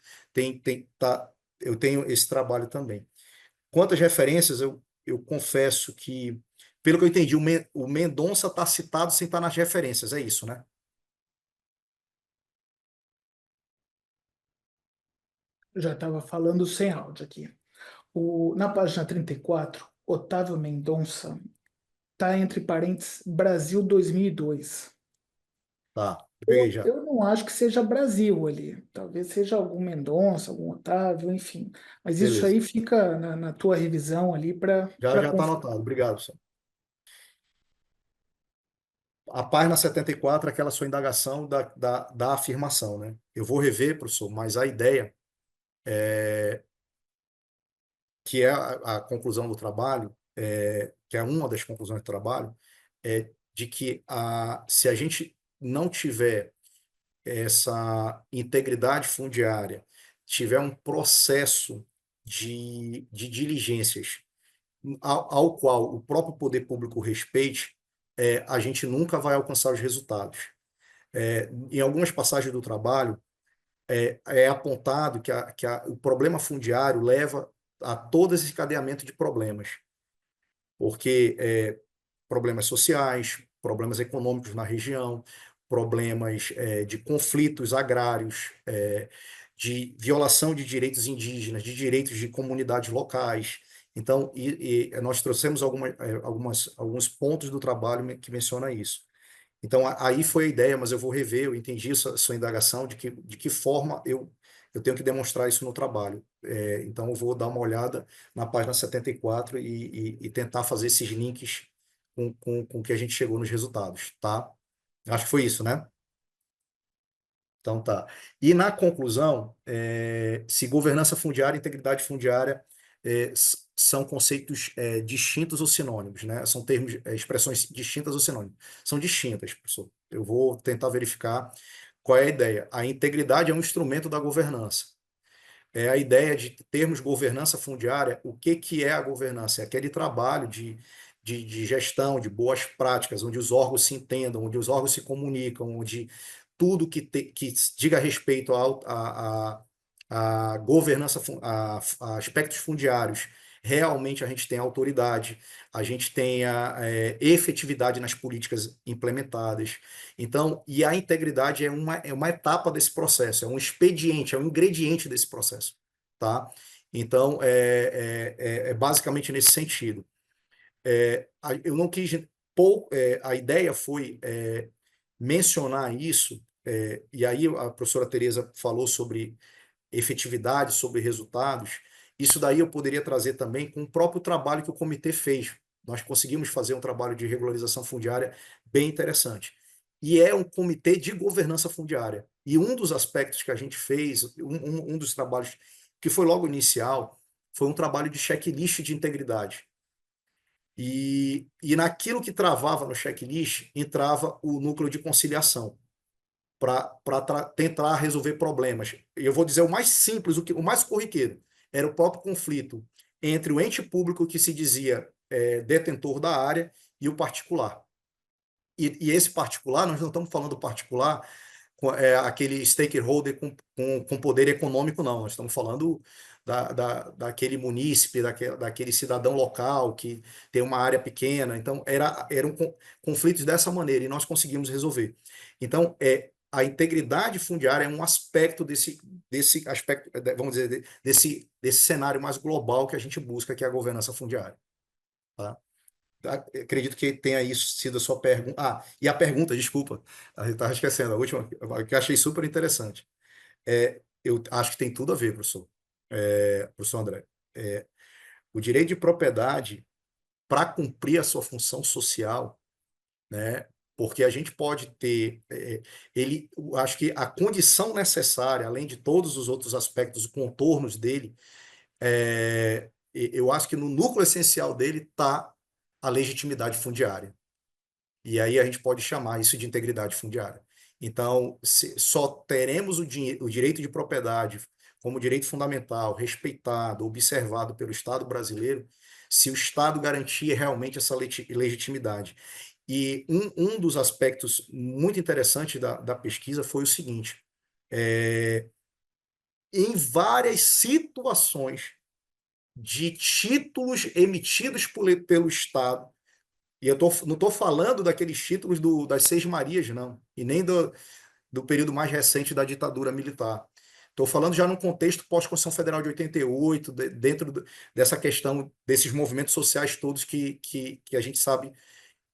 eu tenho esse trabalho também. Quanto às referências, eu confesso que, pelo que eu entendi, o Mendonça está citado sem estar nas referências, é isso, né? Já estava falando sem áudio aqui. Na página 34, Otávio Mendonça está entre parênteses Brasil 2002. Tá, eu peguei Eu, já. eu não acho que seja Brasil ali. Talvez seja algum Mendonça, algum Otávio, enfim. Mas isso Beleza. aí fica na tua revisão ali para Já está conferir. anotado, obrigado, senhor. A página 74 é aquela sua indagação da afirmação, né? Eu vou rever, professor, mas a ideia, que é a conclusão do trabalho, que é uma das conclusões do trabalho, é de que se a gente não tiver essa integridade fundiária, tiver um processo de diligências ao qual o próprio poder público respeite, a gente nunca vai alcançar os resultados. Em algumas passagens do trabalho, é apontado que o problema fundiário leva a todo esse encadeamento de problemas, porque problemas sociais, problemas econômicos na região, problemas de conflitos agrários, de violação de direitos indígenas, de direitos de comunidades locais. Então, nós trouxemos alguns pontos do trabalho que menciona isso. Então, aí foi a ideia, mas eu vou rever, eu entendi sua indagação, de que forma eu tenho que demonstrar isso no trabalho. Então, eu vou dar uma olhada na página 74 e tentar fazer esses links com o que a gente chegou nos resultados, tá? Acho que foi isso, né? Então, tá. E na conclusão, se governança fundiária e integridade fundiária são conceitos distintos ou sinônimos, né? São termos, expressões distintas ou sinônimos. São distintas, professor. Eu vou tentar verificar qual é a ideia. A integridade é um instrumento da governança. É a ideia de termos governança fundiária. O que é a governança? É aquele trabalho de gestão, de boas práticas, onde os órgãos se entendam, onde os órgãos se comunicam, onde tudo que diga respeito à governança, a aspectos fundiários, realmente a gente tem autoridade, a gente tenha efetividade nas políticas implementadas. Então, e a integridade é uma etapa desse processo, é um expediente, é um ingrediente desse processo, tá? Então, é basicamente nesse sentido. Eu não quis... a ideia foi mencionar isso, e aí a professora Tereza falou sobre efetividade, sobre resultados. Isso daí eu poderia trazer também com o próprio trabalho que o comitê fez, nós conseguimos fazer um trabalho de regularização fundiária bem interessante. E é um comitê de governança fundiária. E um dos aspectos que a gente fez, um dos trabalhos que foi logo inicial, foi um trabalho de checklist de integridade. E naquilo que travava no checklist, entrava o núcleo de conciliação para tentar resolver problemas. Eu vou dizer o mais simples, o mais corriqueiro, era o próprio conflito entre o ente público que se dizia detentor da área e o particular. E esse particular, nós não estamos falando do particular, aquele stakeholder com poder econômico, não. Nós estamos falando daquele munícipe, daquele cidadão local que tem uma área pequena. Então, eram conflitos dessa maneira e nós conseguimos resolver. Então, a integridade fundiária é um aspecto desse aspecto, vamos dizer, desse cenário mais global que a gente busca, que é a governança fundiária. Tá? Acredito que tenha isso sido a sua pergunta. E a pergunta, desculpa, eu estava esquecendo, a última, que eu achei super interessante. Eu acho que tem tudo a ver, professor André. O direito de propriedade, para cumprir a sua função social, né, porque a gente pode ter, eu acho que a condição necessária, além de todos os outros aspectos, os contornos dele, eu acho que no núcleo essencial dele está a legitimidade fundiária. E aí a gente pode chamar isso de integridade fundiária. Então, só teremos o direito de propriedade como direito fundamental, respeitado, observado pelo Estado brasileiro, se o Estado garantir realmente essa legitimidade. E um dos aspectos muito interessantes da pesquisa foi o seguinte: em várias situações de títulos emitidos pelo Estado, e eu não estou falando daqueles títulos das Seis Marias, não, e nem do período mais recente da ditadura militar. Estou falando já no contexto pós-Constituição Federal de 88, dentro dessa questão desses movimentos sociais todos que a gente sabe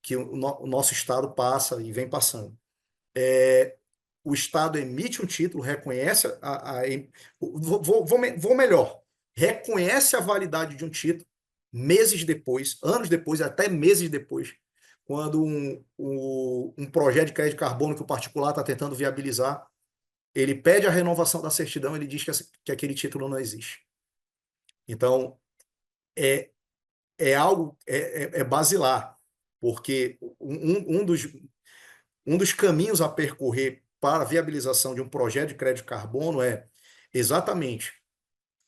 que o nosso Estado passa e vem passando. O Estado emite um título, reconhece vou melhor, reconhece a validade de um título meses depois, anos depois, até meses depois, quando um projeto de crédito de carbono que o particular está tentando viabilizar, ele pede a renovação da certidão, ele diz que aquele título não existe. Então, algo basilar, porque um dos caminhos a percorrer para a viabilização de um projeto de crédito de carbono é exatamente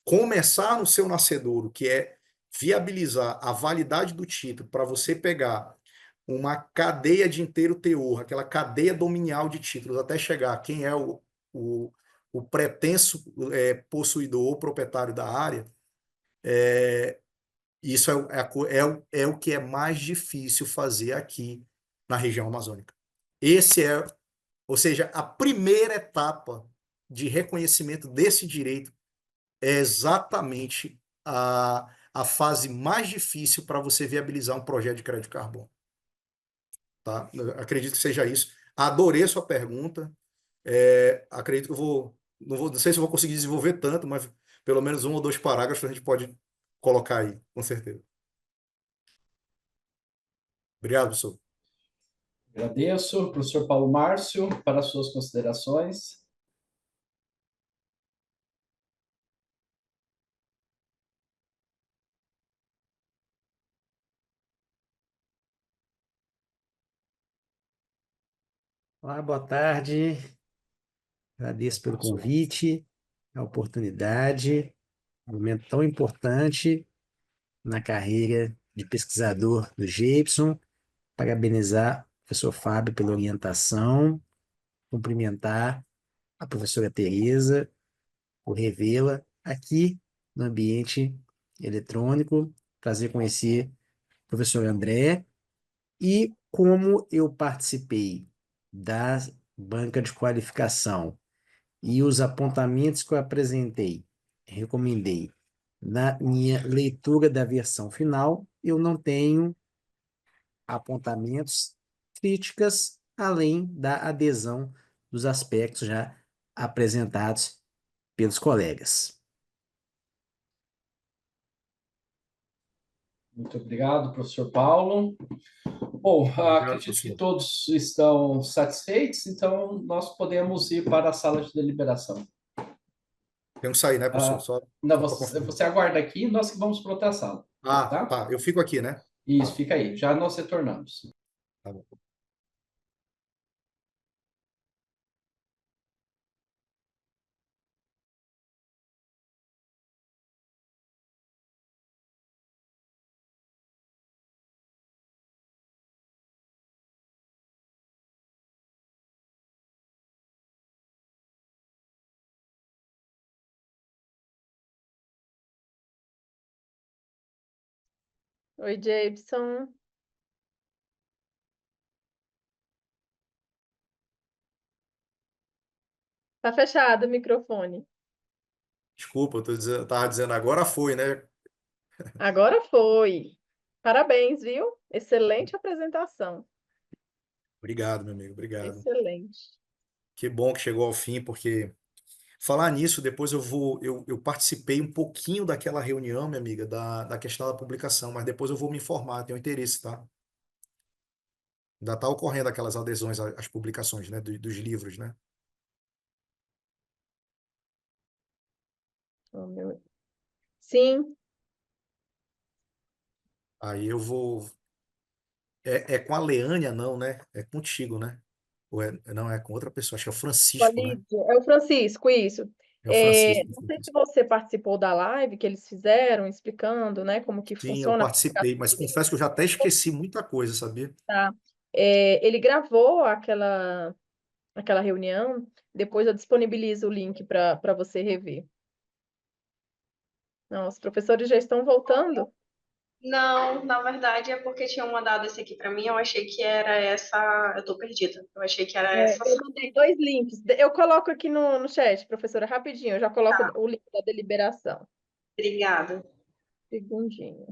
começar no seu nascedouro, que é viabilizar a validade do título para você pegar uma cadeia de inteiro teor, aquela cadeia dominial de títulos, até chegar quem é o pretenso possuidor ou proprietário da área. Isso é o que é mais difícil fazer aqui na região amazônica. Ou seja, a primeira etapa de reconhecimento desse direito é exatamente a fase mais difícil para você viabilizar um projeto de crédito de carbono. Tá? Eu acredito que seja isso. Adorei a sua pergunta. Acredito que não sei se eu vou conseguir desenvolver tanto, mas pelo menos 1 ou 2 parágrafos a gente pode colocar aí, com certeza. Obrigado, professor. Agradeço. Professor Paulo Márcio, para suas considerações. Olá, boa tarde. Agradeço pelo convite, a oportunidade, um momento tão importante na carreira de pesquisador do Gibson. Parabenizar o professor Fábio pela orientação, cumprimentar a professora Tereza por revê-la aqui no ambiente eletrônico. Prazer conhecer o professor André. E como eu participei da banca de qualificação e os apontamentos que eu apresentei, recomendei na minha leitura da versão final, eu não tenho apontamentos, críticas, além da adesão dos aspectos já apresentados pelos colegas. Muito obrigado, professor Paulo. Bom, Obrigado, acredito que professor. todos estão satisfeitos, então nós podemos ir para a sala de deliberação. Tenho que sair, né, professor? Ah, Só, não, só para você, confirmar. você aguarda aqui, nós que vamos para outra sala, Ah, tá? tá. Eu fico aqui, né? Isso, fica aí. Já nós retornamos. Tá bom. Oi, Jason. Tá fechado o microfone. Desculpa, eu tava dizendo agora foi, né? Agora foi. Parabéns, viu? Excelente apresentação. Obrigado, meu amigo, obrigado. Excelente. Que bom que chegou ao fim, porque falar nisso, depois eu participei um pouquinho daquela reunião, minha amiga, da questão da publicação, mas depois eu vou me informar, tenho interesse, tá? Ainda está ocorrendo aquelas adesões às publicações, né, dos livros, né? Oh, Sim, Aí eu vou. É com a Leânia, não, né? É contigo, né? Não, é com outra pessoa, acho que é o com a Francisco, né? Lídia. É o Francisco, isso. É o Francisco. Não sei se você participou da live que eles fizeram, explicando, né, como que Sim, eu funciona a participei, publicação mas do confesso que eu livro. já até esqueci muita coisa, sabia? Tá? Ele gravou aquela reunião, depois eu disponibilizo o link para você rever. Não, os professores já estão voltando. Não, na verdade é porque tinham mandado esse aqui para mim, eu achei que era essa. Eu tô perdida. Eu achei que era essa. Eu mandei dois links. Eu coloco aqui no chat, professora, rapidinho. Eu já coloco o link da deliberação. Obrigada. Segundinho.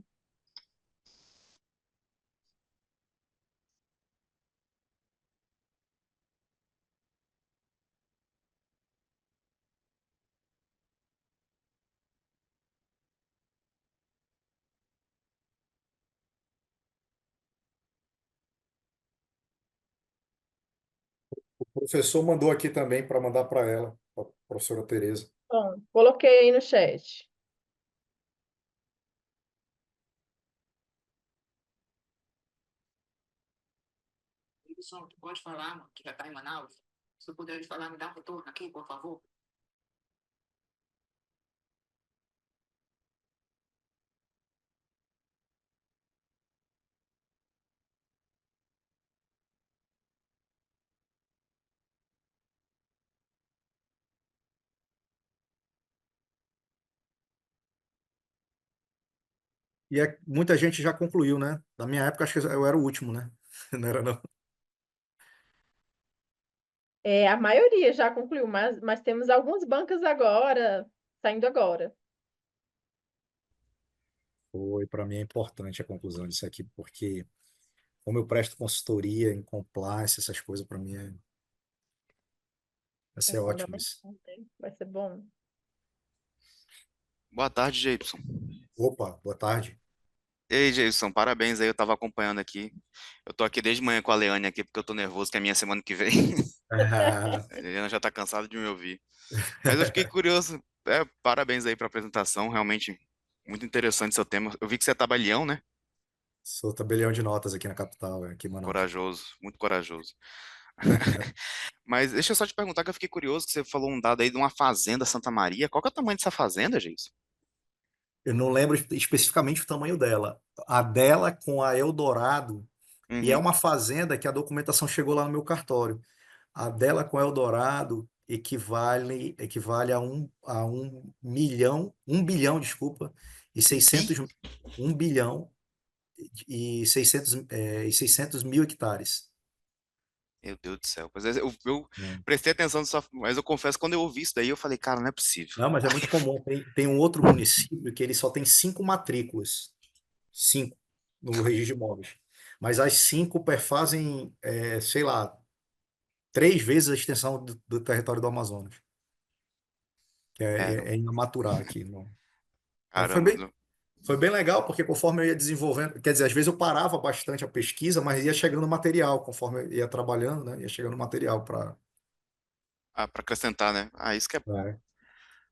O professor mandou aqui também para mandar para ela, a professora Tereza. Bom, coloquei aí no chat. Edson, tu pode falar, mano, que já tá em Manaus? Se tu puder falar, me dá um retorno aqui, por favor. E muita gente já concluiu, né? Na minha época, acho que eu era o último, né? Não era, não. A maioria já concluiu, mas temos algumas bancas agora, saindo agora. Foi, para mim é importante a conclusão disso aqui, porque como eu presto consultoria em compliance, essas coisas, para mim vai É ser ótimo fundamental, isso. né? Vai ser bom. Boa tarde, Jason. Opa, boa tarde. Ei, Jason, parabéns aí, eu tava acompanhando aqui. Eu tô aqui desde manhã com a Leane aqui, porque eu tô nervoso que é a minha semana que vem. A Eliana já tá cansada de me ouvir. Mas eu fiquei curioso. Parabéns aí pra apresentação, realmente muito interessante seu tema. Eu vi que você é tabelião, né? Sou tabelião de notas aqui na capital, aqui em Manaus. Corajoso, muito corajoso. Mas deixa eu só te perguntar que eu fiquei curioso, que você falou um dado aí de uma fazenda Santa Maria. Qual que é o tamanho dessa fazenda, Jason? Eu não lembro especificamente o tamanho dela. A dela com a Eldorado, e é Uhum. uma fazenda que a documentação chegou lá no meu cartório. A dela com Eldorado equivale a 1 bilhão, desculpa, e Um bi? 600, 1 bilhão e 600 mil hectares. Meu Deus do céu. Pois é, eu É. prestei atenção só, mas eu confesso, quando eu ouvi isso daí, eu falei, cara, não é possível. Não, mas é muito comum. Tem um outro município que ele só tem 5 matrículas. 5 no registro de imóveis. Mas as 5 perfazem, sei lá, 3 vezes a extensão do território do Amazonas, que É, é em Amaturá aqui. Mas foi caramba. bem, Foi bem legal, porque conforme eu ia desenvolvendo, quer dizer, às vezes eu parava bastante a pesquisa, mas ia chegando material, conforme eu ia trabalhando, né? Ia chegando material para. Para acrescentar, né? Isso que é.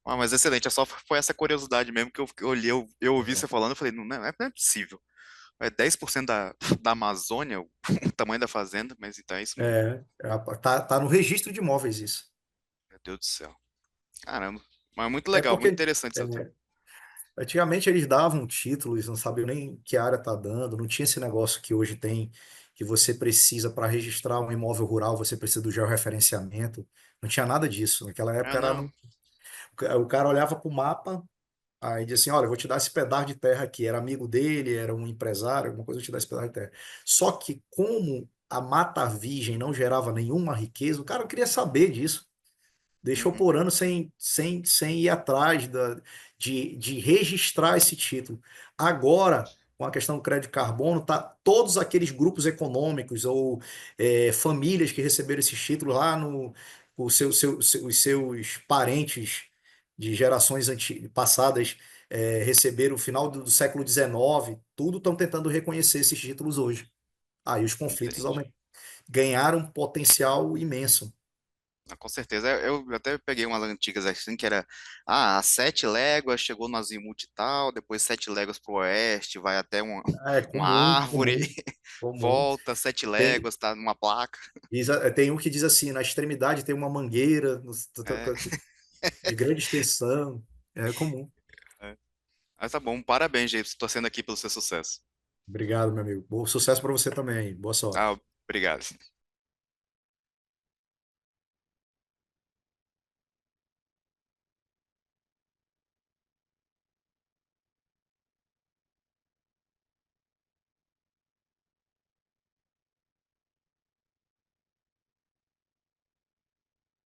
Mas excelente, é só foi essa curiosidade mesmo que eu olhei, eu ouvi você falando, eu falei, não é possível. É 10% da Amazônia, o tamanho da fazenda, mas então é isso mesmo. Tá no registro de imóveis isso. Meu Deus do céu. Caramba. Mas muito É legal, muito porque interessante. antigamente eles davam títulos, não sabiam nem que área tá dando, não tinha esse negócio que hoje tem, que você precisa para registrar um imóvel rural, você precisa do georreferenciamento. Não tinha nada disso. Naquela época era Não. o cara olhava para o mapa, aí dizia assim, olha, eu vou te dar esse pedaço de terra aqui. Era amigo dele, era um empresário, alguma coisa, eu vou te dar esse pedaço de terra. Só que como a mata virgem não gerava nenhuma riqueza, o cara não queria saber disso. Deixou Uhum. por ano sem ir atrás de registrar esse título. Agora, com a questão do crédito de carbono, todos aqueles grupos econômicos ou famílias que receberam esses títulos lá os seus parentes de gerações passadas receberam no final do século XIX, tudo estão tentando reconhecer esses títulos hoje. Aí os conflitos Entendi. ganharam um potencial imenso. Com certeza. Eu até peguei umas antigas assim, que era, a 7 léguas chegou no azimuth e tal, depois 7 léguas para o oeste, vai até É uma comum, árvore, comum, comum. volta 7 léguas, Tem, tá numa placa. tem um que diz assim, na extremidade tem uma mangueira É, de grande extensão. É comum. é. Mas tá bom, parabéns, James, torcendo aqui pelo seu sucesso. Obrigado, meu amigo. Bom sucesso para você também. Boa sorte. Obrigado.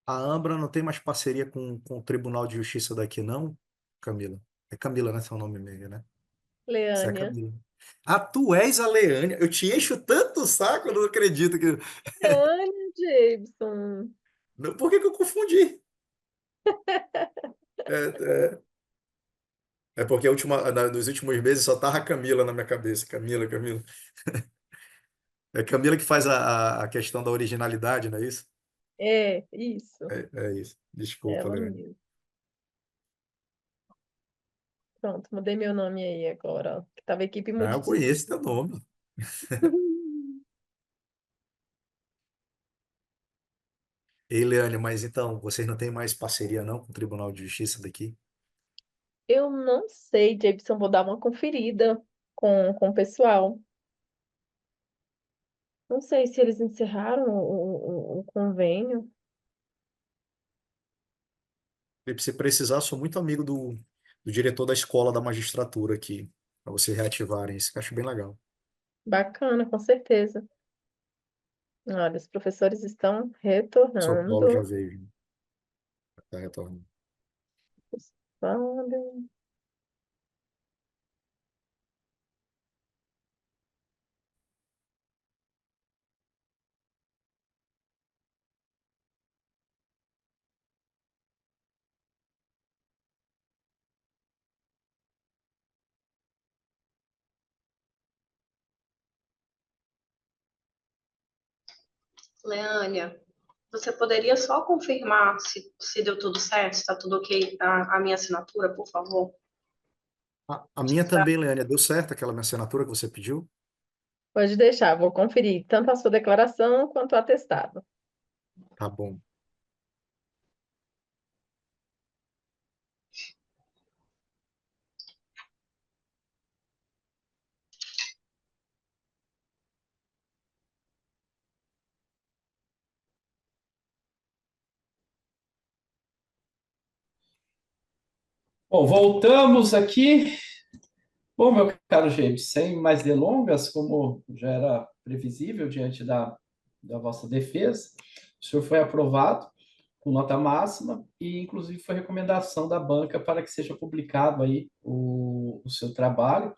A Ambra não tem mais parceria com o Tribunal de Justiça daqui, não, Camila? É Camila, né? Seu nome mesmo, né? Você é Leânia. Camila. Ah, tu és a Leânia. Eu te encho tanto o saco, eu não acredito que. Leânia, Jameson. Por que que eu confundi? É, é porque nos últimos meses só tava a Camila na minha cabeça. Camila, Camila. É Camila que faz a questão da originalidade, não é isso? É, isso. É isso. Desculpa, Ela Leandro. mesmo. Pronto, mudei meu nome aí agora, ó, que tava equipe Ah, eu multidisciplinar. conheço teu nome. Ei, Leandro, mas então, vocês não têm mais parceria não com o Tribunal de Justiça daqui? Eu não sei, Jameson, vou dar uma conferida com o pessoal. Não sei se eles encerraram o convênio. E se precisar, sou muito amigo do diretor da escola da magistratura aqui, para vocês reativarem isso, que eu acho bem legal. Bacana, com certeza. Olha, os professores estão O professor Paulo já retornando. veio, tá retornando. Olha, Leânia, você poderia só confirmar se deu tudo certo, se está tudo ok, a minha assinatura, por favor? A minha também, Leandro, deu certo aquela minha assinatura que você pediu? pode deixar, vou conferir tanto a sua declaração quanto o atestado. Tá bom. Bom, voltamos aqui. Bom, meu caro James, sem mais delongas, como já era previsível diante da vossa defesa, o senhor foi aprovado com nota máxima e, inclusive, foi recomendação da banca para que seja publicado aí o seu trabalho.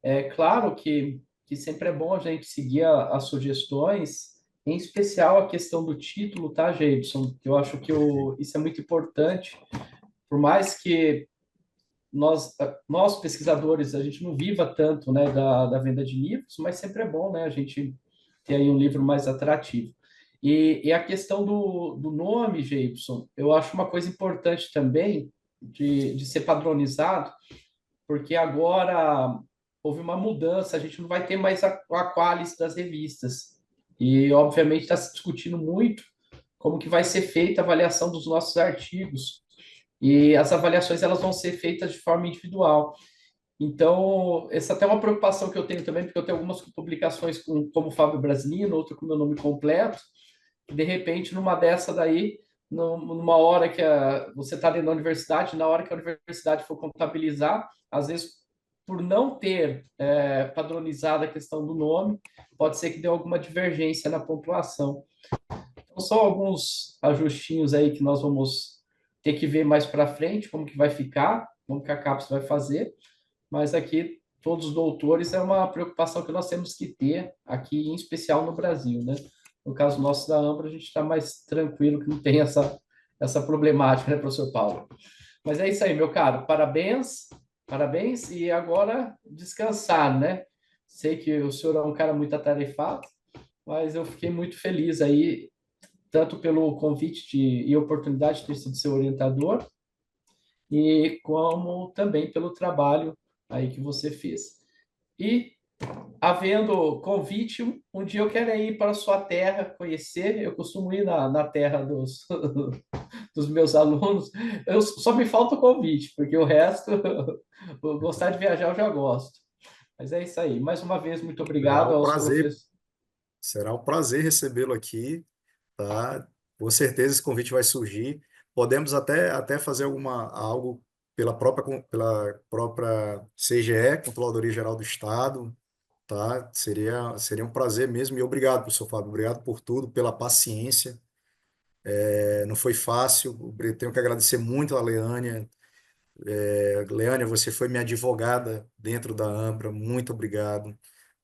É claro que sempre é bom a gente seguir as sugestões, em especial a questão do título, tá, Jameson? Eu acho que isso é muito importante, por mais que nós pesquisadores, a gente não viva tanto, né, da venda de livros, mas sempre é bom, né, a gente ter aí um livro mais atrativo. E a questão do nome, Gibson, eu acho uma coisa importante também de ser padronizado, porque agora houve uma mudança, a gente não vai ter mais a qualis das revistas. E, obviamente, está se discutindo muito como que vai ser feita a avaliação dos nossos artigos. E as avaliações elas vão ser feitas de forma individual. Então, essa até é uma preocupação que eu tenho também, porque eu tenho algumas publicações como Fábio Brasilino, outra com meu nome completo, e de repente, numa dessa daí, numa hora que você está dentro da universidade, na hora que a universidade for contabilizar, às vezes, por não ter padronizado a questão do nome, pode ser que dê alguma divergência na pontuação. Então, são alguns ajustinhos aí que nós vamos ter que ver mais para frente, como que vai ficar, como que a CAPES vai fazer, mas aqui, todos os doutores, é uma preocupação que nós temos que ter aqui, em especial no Brasil, né? No caso nosso da Ambra, a gente está mais tranquilo, que não tem essa problemática, né, professor Paulo? Mas é isso aí, meu caro. Parabéns, parabéns. E agora, descansar, né? Sei que o senhor é um cara muito atarefado, mas eu fiquei muito feliz aí, tanto pelo convite e oportunidade de ter sido seu orientador, e como também pelo trabalho aí que você fez. E, havendo convite, um dia eu quero ir para a sua terra conhecer. Eu costumo ir na terra dos meus alunos. Só me falta o convite, porque o resto, gostar de viajar eu já gosto. Mas é isso aí. Mais uma vez, muito obrigado aos professores. Será um prazer recebê-lo aqui, tá? Com certeza esse convite vai surgir. Podemos até fazer algo pela própria CGE, Controladoria Geral do Estado, tá? Seria um prazer mesmo. E obrigado, professor Fábio. Obrigado por tudo, pela paciência. Não foi fácil. Eu tenho que agradecer muito a Leânia. Leânia, você foi minha advogada dentro da Ambra. Muito obrigado.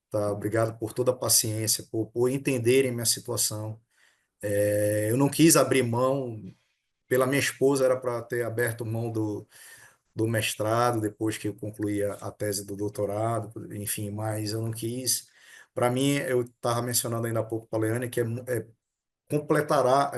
Tá? Obrigado por toda a paciência, por entenderem minha situação. Eu não quis abrir mão, pela minha esposa era para ter aberto mão do mestrado, depois que eu concluí a tese do doutorado, enfim, mas eu não quis. Para mim, eu estava mencionando ainda há pouco para a Leane, que completará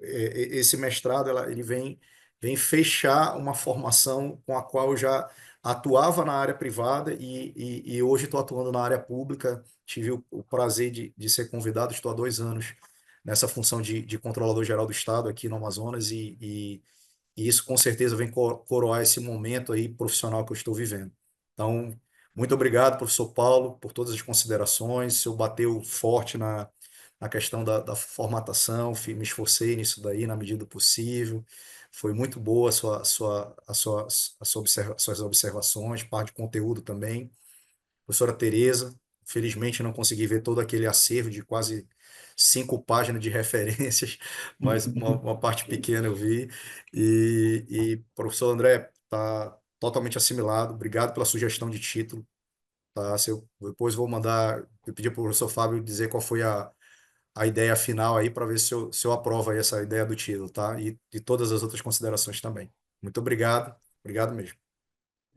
esse mestrado, ele vem fechar uma formação com a qual eu já atuava na área privada e hoje estou atuando na área pública. Tive o prazer de ser convidado, estou há 2 anos nessa função de controlador geral do Estado aqui no Amazonas e isso com certeza vem coroar esse momento aí profissional que eu estou vivendo. Então, muito obrigado, professor Paulo, por todas as considerações. O senhor bateu forte na questão da formatação, me esforcei nisso daí na medida do possível. Foi muito boa suas observações, parte de conteúdo também. Professora Tereza, felizmente não consegui ver todo aquele acervo de quase 5 páginas de referências, mas uma parte pequena eu vi. E professor André, está totalmente assimilado. Obrigado pela sugestão de título. Tá? Depois vou eu pedir para o professor Fábio dizer qual foi a ideia final aí, para ver se eu aprovo aí essa ideia do título, tá? E todas as outras considerações também. Muito obrigado. Obrigado mesmo.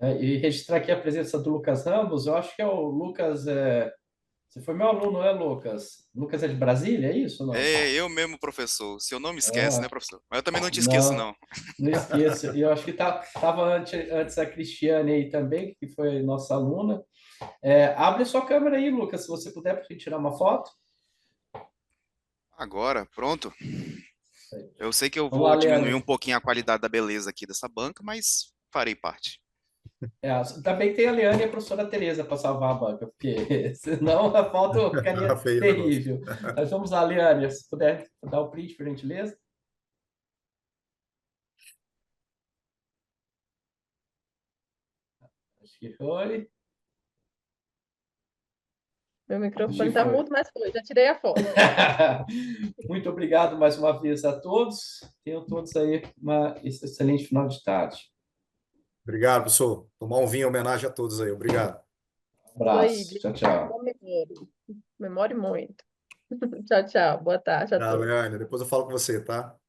E registrar aqui a presença do Lucas Ramos. Eu acho que é o Lucas. Você foi meu aluno, não é, Lucas? Lucas é de Brasília, é isso ou não? É, eu mesmo, professor. O senhor não me esquece, né, professor? Mas eu também não te esqueço, não. Não esqueço. E eu acho que estava antes a Cristiane aí também, que foi nossa aluna. Abre sua câmera aí, Lucas, se você puder, para a gente tirar uma foto. Agora, pronto. Eu sei que eu Vamos vou lá, diminuir Leandro. um pouquinho a qualidade da beleza aqui dessa banca, mas farei parte. Também tem a Leane e a professora Tereza para salvar a banca, porque senão a foto ficaria Feio o negócio. terrível. Mas vamos lá, Leane, se puder dar o print, por gentileza. Acho que foi. Meu microfone Acho que está foi. mudo, mas foi, já tirei a foto. Muito obrigado mais uma vez a todos. Tenham todos aí uma excelente final de tarde. Obrigado, professor. Tomar um vinho em homenagem a todos aí. Obrigado. Um Isso aí, abraço. Tchau, tchau. memória muito. Tchau, tchau. Boa tarde a Tchau, todos. Leane. Depois eu falo com você, tá?